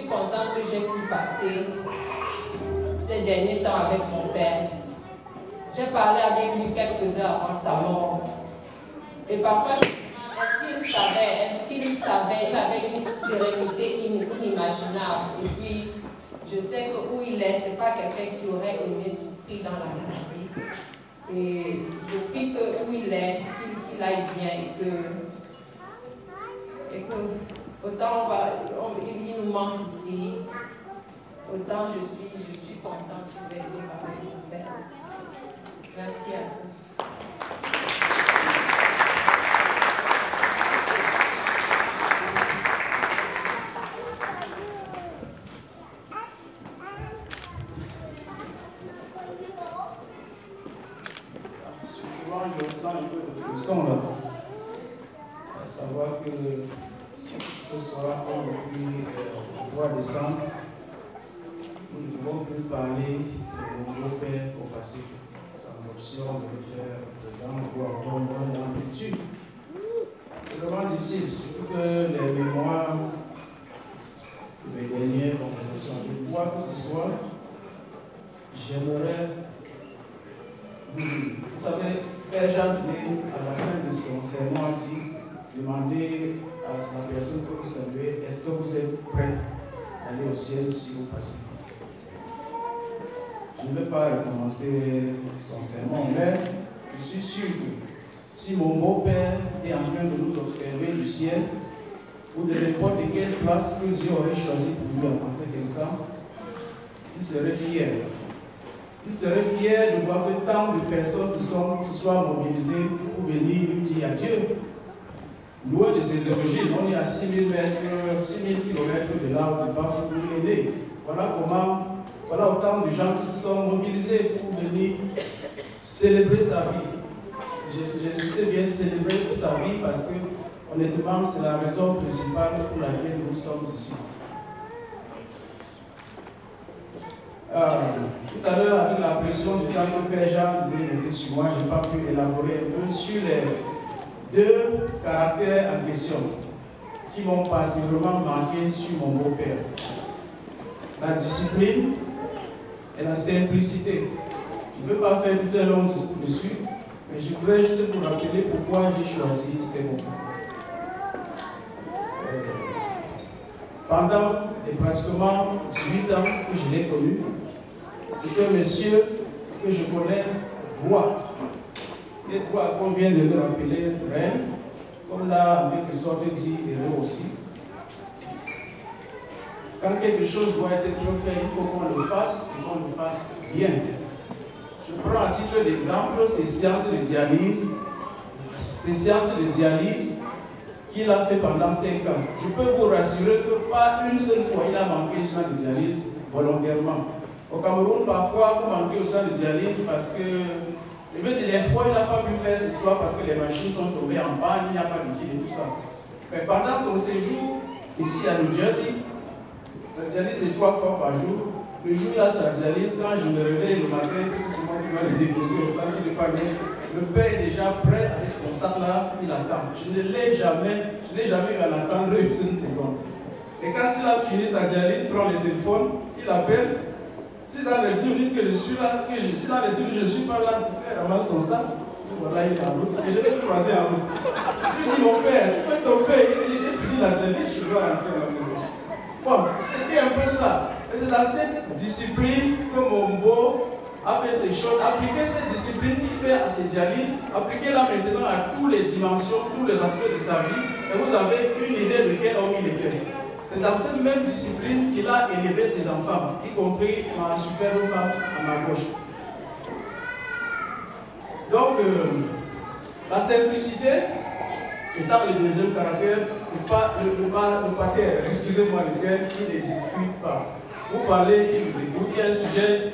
contente que j'ai pu passer ces derniers temps avec mon père. J'ai parlé avec lui quelques heures avant sa mort. Et parfois, je me demande, est-ce qu'il savait, il avait une sérénité inimaginable. Et puis, je sais que où il est, ce n'est pas quelqu'un qui aurait aimé souffrir dans la maladie. Et je prie que où il est, qu'il aille bien et que autant il nous manque ici, autant je suis contente de vivre avec mon père. Merci à tous. sont là. À savoir que ce soir, comme depuis le 3 décembre, nous ne devons plus parler de mon beau-père au passé, sans option de le faire présent ou encore moins dans le futur. C'est vraiment difficile, surtout que les mémoires de mes dernières conversations avec moi que ce soir, j'aimerais vous dire. Vous savez, Père Jacques, à la fin de son sermon, a dit, demandez à la personne que vous saluez, est-ce que vous êtes prêt à aller au ciel si vous passez? Je ne vais pas recommencer son sermon, mais je suis sûr que si mon beau-père est en train de nous observer du ciel, ou de n'importe quelle place que Dieu aurait choisi pour lui en cet instant, il serait fier. Il serait fier de voir que tant de personnes se soient mobilisées pour venir lui dire adieu. Loin de ses origines, on est à 6000 mètres, 6000 km de là où le Bafou est né. Voilà autant de gens qui se sont mobilisés pour venir célébrer sa vie. J'ai cité bien célébrer sa vie parce que, honnêtement, c'est la raison principale pour laquelle nous sommes ici. Tout à l'heure, avec la pression du temps que Père Jean devait noter sur moi, je n'ai pas pu élaborer un peu sur les deux caractères en question qui m'ont particulièrement marqué sur mon beau-père. La discipline et la simplicité. Je ne veux pas faire tout un long discours dessus, mais je voudrais juste vous rappeler pourquoi j'ai choisi ces mots. Pendant pratiquement 18 ans que je l'ai connu, c'est un monsieur que je connais droit. Et droit, qu'on vient de le rappeler, reine, comme l'a en quelque sorte dit héros aussi. Quand quelque chose doit être fait, il faut qu'on le fasse et qu'on le fasse bien. Je prends à titre d'exemple ces séances de dialyse. Ces séances de dialyse qu'il a fait pendant 5 ans. Je peux vous rassurer que pas une seule fois il a manqué le champ de dialyse volontairement. Au Cameroun, parfois, vous manquez au champ de dialyse parce que, je veux dire, les fois il n'a pas pu faire ce soir parce que les machines sont tombées en panne, il n'y a pas de liquide et tout ça. Mais pendant son séjour ici à New Jersey, sa dialyse c'est 3 fois par jour. Le jour où il a sa dialyse, quand je me réveille le matin, puisque c'est moi qui vais le déposer au centre de famille, le père est déjà prêt avec son sac là, il attend. Je ne l'ai jamais eu à l'attendre une seule seconde. Et quand il a fini sa dialyse, il prend le téléphone, il appelle. Si dans les 10 minutes que je suis là, si dans les 10 minutes que je ne suis pas là, il ramasse son sac. Voilà, il est en route. Et je vais le croiser en route. Je dis, mon père, tu peux tomber. J'ai fini la dialyse, je dois rentrer à la maison. Bon, c'était un peu ça. Et c'est dans cette discipline que mon beau a fait ces choses. Appliquer cette discipline qu'il fait à ses dialyses, appliquez-la maintenant à toutes les dimensions, tous les aspects de sa vie, et vous avez une idée de quel homme il était. C'est dans cette même discipline qu'il a élevé ses enfants, y compris ma superbe femme à ma gauche. Donc, la simplicité étant le deuxième caractère, le pater, excusez-moi, lequel il ne discute pas. Vous parlez, il vous écoute, il y a un sujet,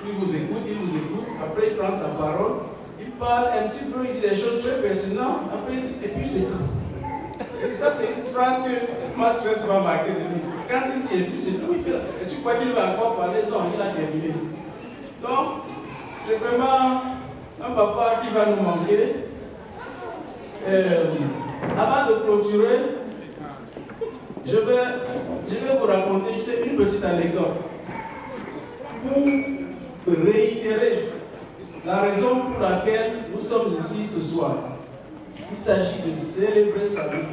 il vous écoute, après il prend sa parole, il parle un petit peu, il dit des choses très pertinentes, après il dit, et puis c'est tout. Et ça, c'est une phrase que moi je vais souvent marquer de lui. Quand il dit, et puis c'est tout, il fait, et tu crois qu'il va encore parler? Non, il a terminé. Donc, c'est vraiment un papa qui va nous manquer. Avant de clôturer, je vais vous raconter juste une petite anecdote pour réitérer la raison pour laquelle nous sommes ici ce soir. Il s'agit de célébrer sa vie.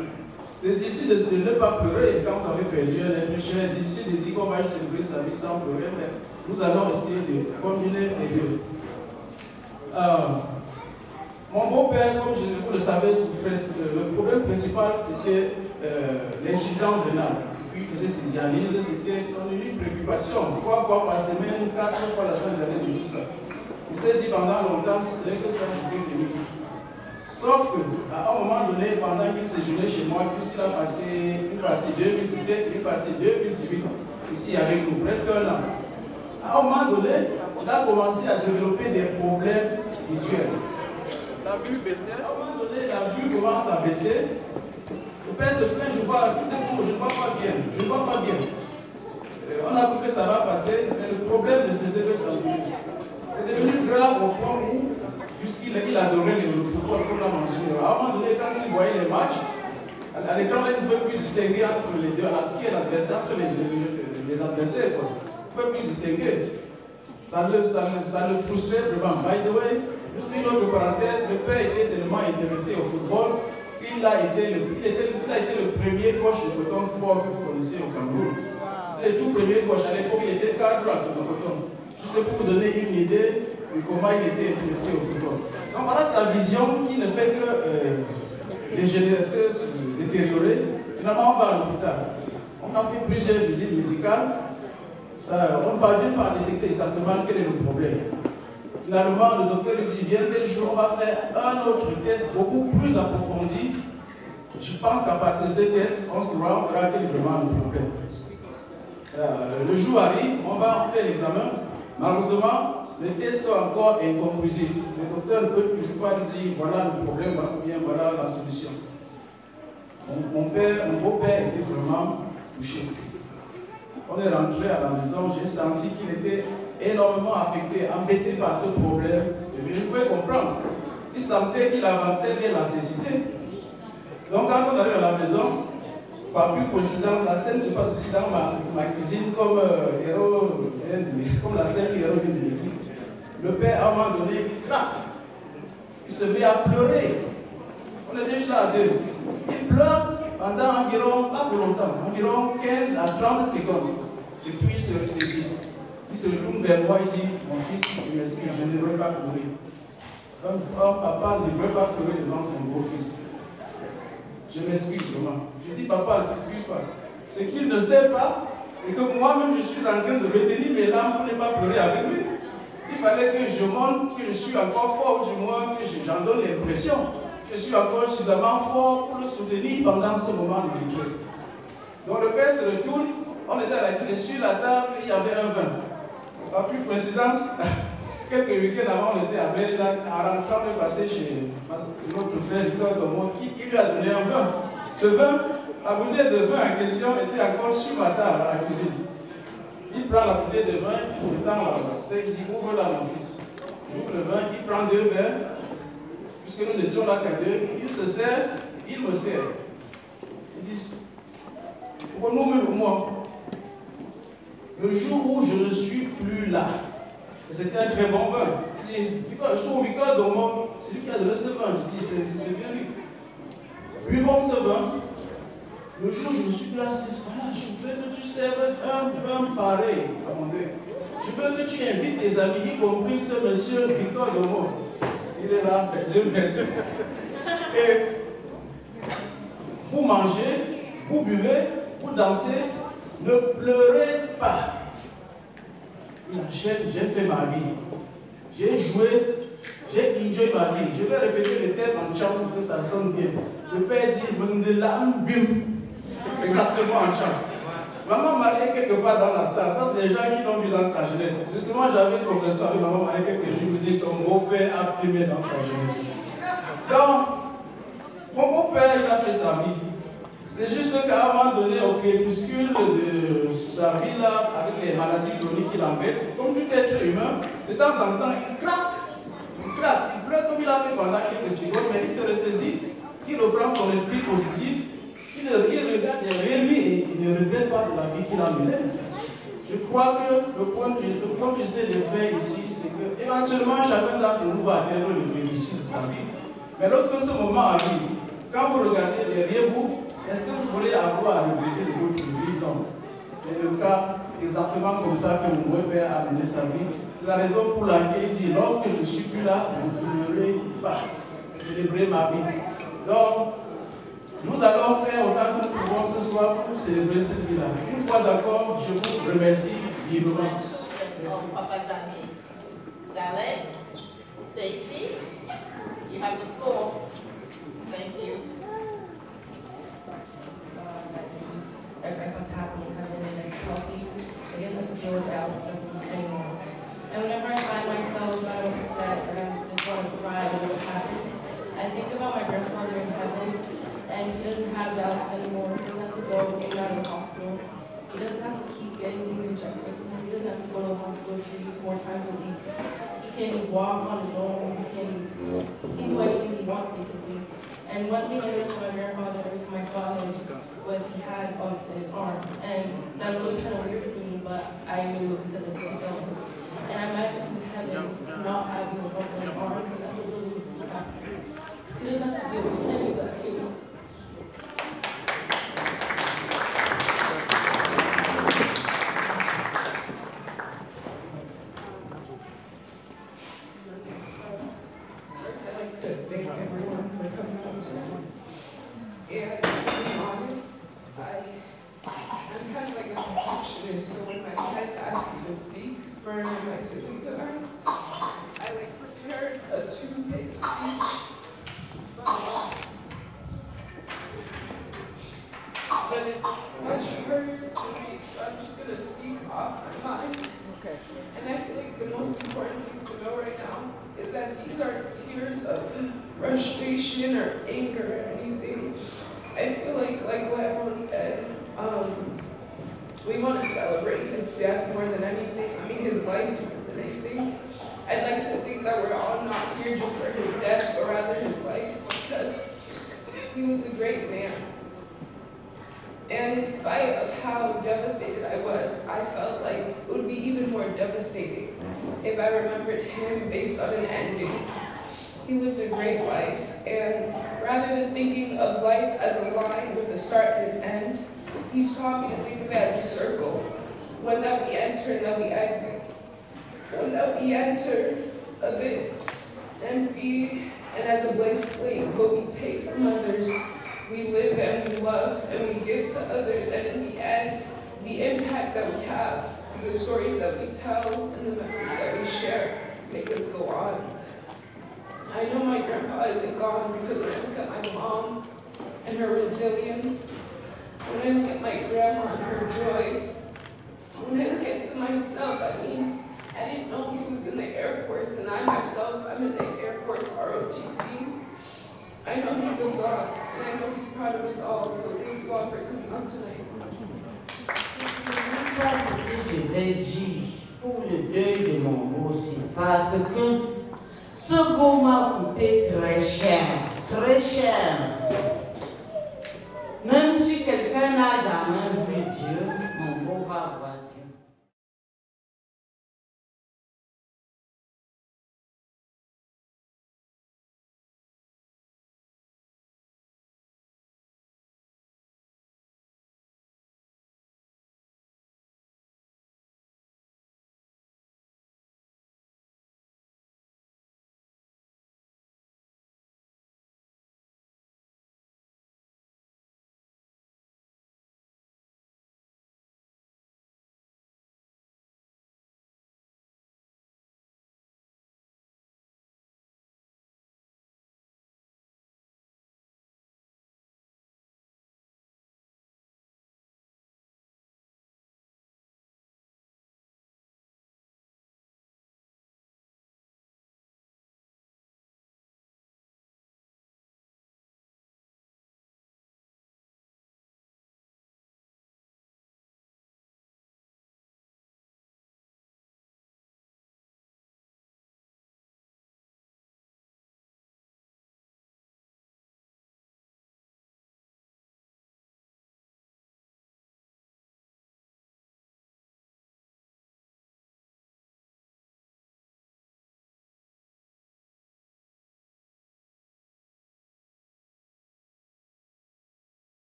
C'est difficile de ne pas pleurer quand vous avez perdu un être cher. C'est difficile de dire qu'on va célébrer sa vie sans pleurer, mais nous allons essayer de combiner les deux. Mon beau-père, comme vous le savez, souffrait. Le problème principal, c'était l'insuffisance rénale. Puis il faisait ses dialyses, c'était une préoccupation. 3 fois par semaine, 4 fois la semaine, dialyse et tout ça. Il s'est dit pendant longtemps, si ce n'est que ça, je peux tenir. Sauf qu'à un moment donné, pendant qu'il séjournait chez moi, puisqu'il a passé une partie 2017, une partie 2018, ici avec nous, presque 1 an. À un moment donné, on a commencé à développer des problèmes visuels. La vue baissait. À un moment donné, donné, la vue commence à baisser. Le père se plaint, je vois pas bien. On a cru que ça va passer, mais le problème ne faisait que s'empirer. C'est devenu grave au point où, puisqu'il adorait le football comme l'a mentionné, à un moment donné, quand il voyait les matchs, à l'écran, il ne pouvait plus distinguer entre les deux, qui est l'adversaire, entre les adversaires. Il ne pouvait plus distinguer. Ça le frustrait vraiment. By the way, juste une autre parenthèse, le père était tellement intéressé au football qu'il a été le premier coach de Coton Sport que vous connaissez au Cameroun. Le tout premier coach, à l'époque, il était cadre à ce Coton. Juste pour vous donner une idée de comment il était intéressé au football. Donc voilà sa vision qui ne fait que dégénérer, se détériorer. Finalement, on va à l'hôpital. On a fait plusieurs visites médicales. On ne parvient pas à détecter exactement quel est le problème. Finalement, le docteur dit, bien tel jour, on va faire un autre test beaucoup plus approfondi. Je pense qu'à partir de ce test, on saura quel est vraiment le problème. Le jour arrive, on va faire l'examen. Malheureusement, les tests sont encore inconclusifs. Le docteur ne peut toujours pas lui dire, voilà le problème, ou bien voilà la solution. Mon beau-père était vraiment touché. On est rentré à la maison, j'ai senti qu'il était énormément affecté, embêté par ce problème. Et je pouvais comprendre. Il sentait qu'il avançait vers la cécité. Donc quand on arrive à la maison, par pure coïncidence, la scène se passe aussi dans ma cuisine comme la scène que Héros vient de l'écrire. Le père, à un moment donné, il craque. Il se met à pleurer. On était juste là à deux. Il pleure pendant environ, pas pour longtemps, environ 15 à 30 secondes. Et puis il se ressaisit. Il se retourne vers moi et dit, mon fils, je m'excuse, je ne devrais pas pleurer. Un papa ne devrait pas pleurer devant son beau-fils. Je m'excuse vraiment. Je dis, papa, ne t'excuse pas. Ce qu'il ne sait pas, c'est que moi-même, je suis en train de retenir mes larmes pour ne pas pleurer avec lui. Il fallait que je montre que je suis encore fort, du moins que j'en donne l'impression. Je suis encore suffisamment fort pour le soutenir pendant ce moment de détresse. Donc le père se retourne, on était à la clé sur la table, il y avait un vin. Par pure coïncidence, quelques week-ends avant, on était à Maryland, en rentrant, on est passé chez notre frère Victor Domo, qui lui a donné un vin. Le vin, la bouteille de vin en question était encore sur ma table à la cuisine. Il prend la bouteille de vin, il tend la bouteille, il dit, ouvre-la mon fils. J'ouvre le vin, il prend 2 verres, puisque nous n'étions là qu'à 2, il se sert, il me sert. Il dit, pour moi, le jour où je ne suis plus là, et c'était un très bon vin, il dit, je suis au Victor Domo, c'est lui qui a donné ce vin, je dis, c'est bien lui. Buvons ce vin. Le jour où je ne suis plus là, c'est voilà, je veux que tu serves un vin pareil à mon Dieu. Je veux que tu invites tes amis, y compris ce monsieur Victor Domo. Il est là, Dieu merci. Et vous mangez, vous buvez, vous dansez, ne pleurez pas. Il enchaîne, j'ai fait ma vie. J'ai joué, j'ai enjoy ma vie. Je vais répéter les thèmes en chant pour que ça sonne bien. Je peux dire, Mendelam Bim. Exactement en chant. Maman Marie est quelque part dans la salle. Ça, c'est les gens qui l'ont vu dans sa jeunesse. Justement, j'avais une conversation avec maman Marie quelques jours. Je me dis, ton beau-père a primé dans sa jeunesse. Donc, mon beau-père, il a fait sa vie. C'est juste qu'à un moment donné, au crépuscule de sa vie là, avec les maladies chroniques qui l'embêtent, comme tout être humain, de temps en temps, il craque. Il craque. Il pleure comme il a fait pendant quelques secondes, mais il se ressaisit. Il reprend son esprit positif. Il regarde derrière lui et il ne regrette pas de la vie qu'il a menée. Je crois que le point que j'essaie de faire ici, c'est que éventuellement chacun d'entre nous va atteindre le réussite de sa vie. Mais lorsque ce moment arrive, quand vous regardez derrière vous, est-ce que vous voulez avoir à regretter de votre vie? Non. C'est le cas, c'est exactement comme ça que mon père a mené sa vie. C'est la raison pour laquelle il dit, lorsque je ne suis plus là, je ne pleurerai pas. Célébrer ma vie. Donc, nous allons faire autant que nous pouvons ce soir pour célébrer cette vie-là. Une fois encore, je vous remercie vivement. Merci. Papa Zami. Darlene, Stacy, you have the floor. Thank you. What's happening, coming in and it's healthy. I guess I have to deal with the absence of anymore. And whenever I find myself not upset and I just want to cry over what happened, I think about my grandfather in heaven, and he doesn't have dialysis anymore. He doesn't have to go in and out of the hospital. He doesn't have to keep getting things injected into him. He doesn't have to go to the hospital 3 or 4 times a week. He can walk on his own. He can do anything he wants, basically. And one thing I noticed from my grandfather every time I saw him was he had bumps in his arm. And that was always kind of weird to me, but I knew it was because of his illness. And I imagine in heaven not having the bumps on his arm, that's a really good to happen. Because he doesn't have to deal with any of that, you know. And to be honest, I'm kind of like a perfectionist, so when my parents asked me to speak for my siblings and I like prepared a 2-page speech. But it's much harder to read, so I'm just going to speak off my mind. Okay. And I feel like the most important thing to know right now is that these aren't tears of frustration or anger or anything. I feel like what everyone said, we want to celebrate his death more than anything. I mean, his life more than anything. I'd like to think that we're all not here just for his death, but rather his life, because he was a great man. And in spite of how devastated I was, I felt like it would be even more devastating if I remembered him based on an ending. He lived a great life, and rather than thinking of life as a line with a start and an end, he's taught me to think of it as a circle, one that we enter and that we exit, one that we enter a bit empty and as a blank slate, what we take from others, we live and we love and we give to others, and in the end, the impact that we have, the stories that we tell, and the memories that we share make us go on. I know my grandpa isn't gone because when I look at my mom and her resilience, when I look at my grandma and her joy, when I look at myself, I mean, I didn't know he was in the Air Force, and I myself, I'm in the Air Force ROTC. I know he goes on, and I know he's proud of us all, so thank you all for coming out tonight. Je vais dire pour le deuil de mon aussi, parce que ce beau m'a coûté très cher, très cher. Même si quelqu'un